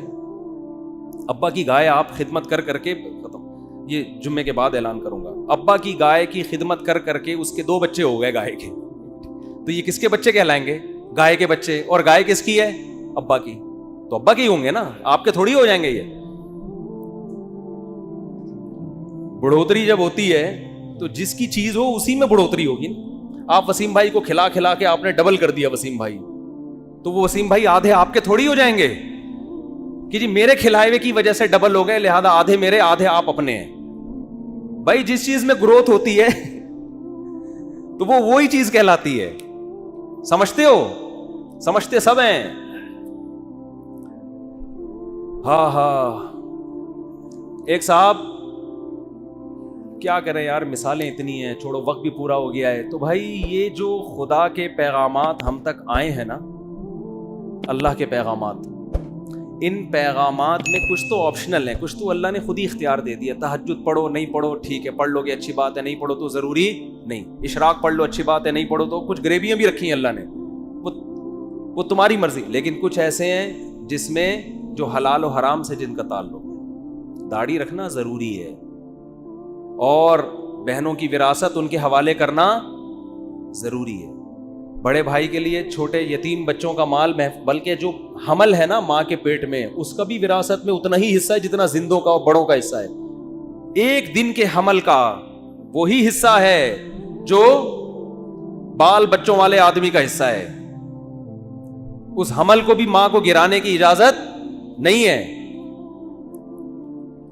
ابا کی گائے آپ خدمت کر کے ختم, یہ جمعے کے بعد اعلان کروں گا. ابا کی گائے کی خدمت کر کے اس کے 2 بچے ہو گئے گائے کے, تو یہ کس کے بچے کہلائیں گے؟ گائے کے بچے. اور گائے کس کی ہے؟ ابا کی. تو ابا کے ہی ہوں گے نا, آپ کے تھوڑی ہو جائیں گے. یہ بڑھوتری جب ہوتی ہے تو جس کی چیز ہو اسی میں بڑھوتری ہوگی. آپ وسیم بھائی کو کھلا کے آپ نے ڈبل کر دیا وسیم بھائی, تو وہ وسیم بھائی آدھے آپ کے تھوڑی ہو جائیں گے کہ جی میرے کھلائے ہوئے کی وجہ سے ڈبل ہو گئے, لہذا آدھے میرے آدھے آپ اپنے ہیں. بھائی جس چیز میں گروتھ ہوتی ہے تو وہ وہی چیز کہلاتی ہے. سمجھتے ہو؟ سمجھتے سب ہیں. ہاں ایک صاحب, کیا کریں یار, مثالیں اتنی ہیں, چھوڑو وقت بھی پورا ہو گیا ہے. تو بھائی یہ جو خدا کے پیغامات ہم تک آئے ہیں نا, اللہ کے پیغامات, ان پیغامات میں کچھ تو آپشنل ہیں, کچھ تو اللہ نے خود ہی اختیار دے دیا. تہجد پڑھو, نہیں پڑھو ٹھیک ہے, پڑھ لو گے اچھی بات ہے, نہیں پڑھو تو ضروری نہیں. اشراق پڑھ لو اچھی بات ہے, نہیں پڑھو تو کچھ غریبیاں بھی رکھی ہیں اللہ نے, وہ تمہاری مرضی. لیکن کچھ ایسے ہیں جس میں جو حلال و حرام سے جن کا تعلق ہے. داڑھی رکھنا ضروری ہے, اور بہنوں کی وراثت ان کے حوالے کرنا ضروری ہے. بڑے بھائی کے لیے چھوٹے یتیم بچوں کا مال, بلکہ جو حمل ہے نا ماں کے پیٹ میں, اس کا بھی وراثت میں اتنا ہی حصہ ہے جتنا زندوں کا اور بڑوں کا حصہ ہے. 1 دن کے حمل کا وہی حصہ ہے جو بال بچوں والے آدمی کا حصہ ہے. اس حمل کو بھی ماں کو گرانے کی اجازت نہیں ہے.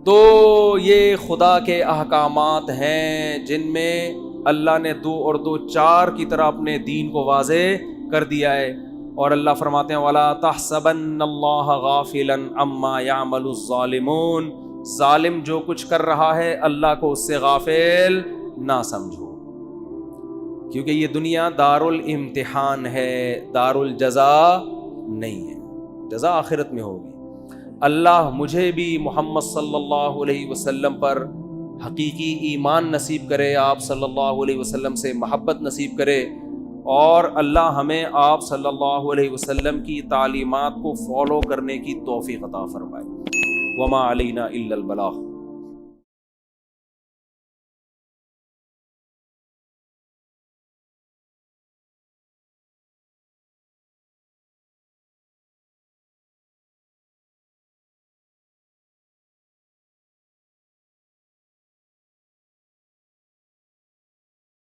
تو یہ خدا کے احکامات ہیں جن میں اللہ نے 2 اور 2 4 کی طرح اپنے دین کو واضح کر دیا ہے. اور اللہ فرماتے ہیں وَلَا تَحْسَبَنَّ اللَّهَ غَافِلًا عَمَّا يَعْمَلُ الظَّالِمُونَ, ظالم جو کچھ کر رہا ہے اللہ کو اس سے غافل نہ سمجھو, کیونکہ یہ دنیا دار الامتحان ہے, دار الجزا نہیں ہے. جزا آخرت میں ہوگی. اللہ مجھے بھی محمد صلی اللہ علیہ وسلم پر حقیقی ایمان نصیب کرے, آپ صلی اللہ علیہ وسلم سے محبت نصیب کرے, اور اللہ ہمیں آپ صلی اللہ علیہ وسلم کی تعلیمات کو فالو کرنے کی توفیق عطا فرمائے. وما علینا الا البلاغ.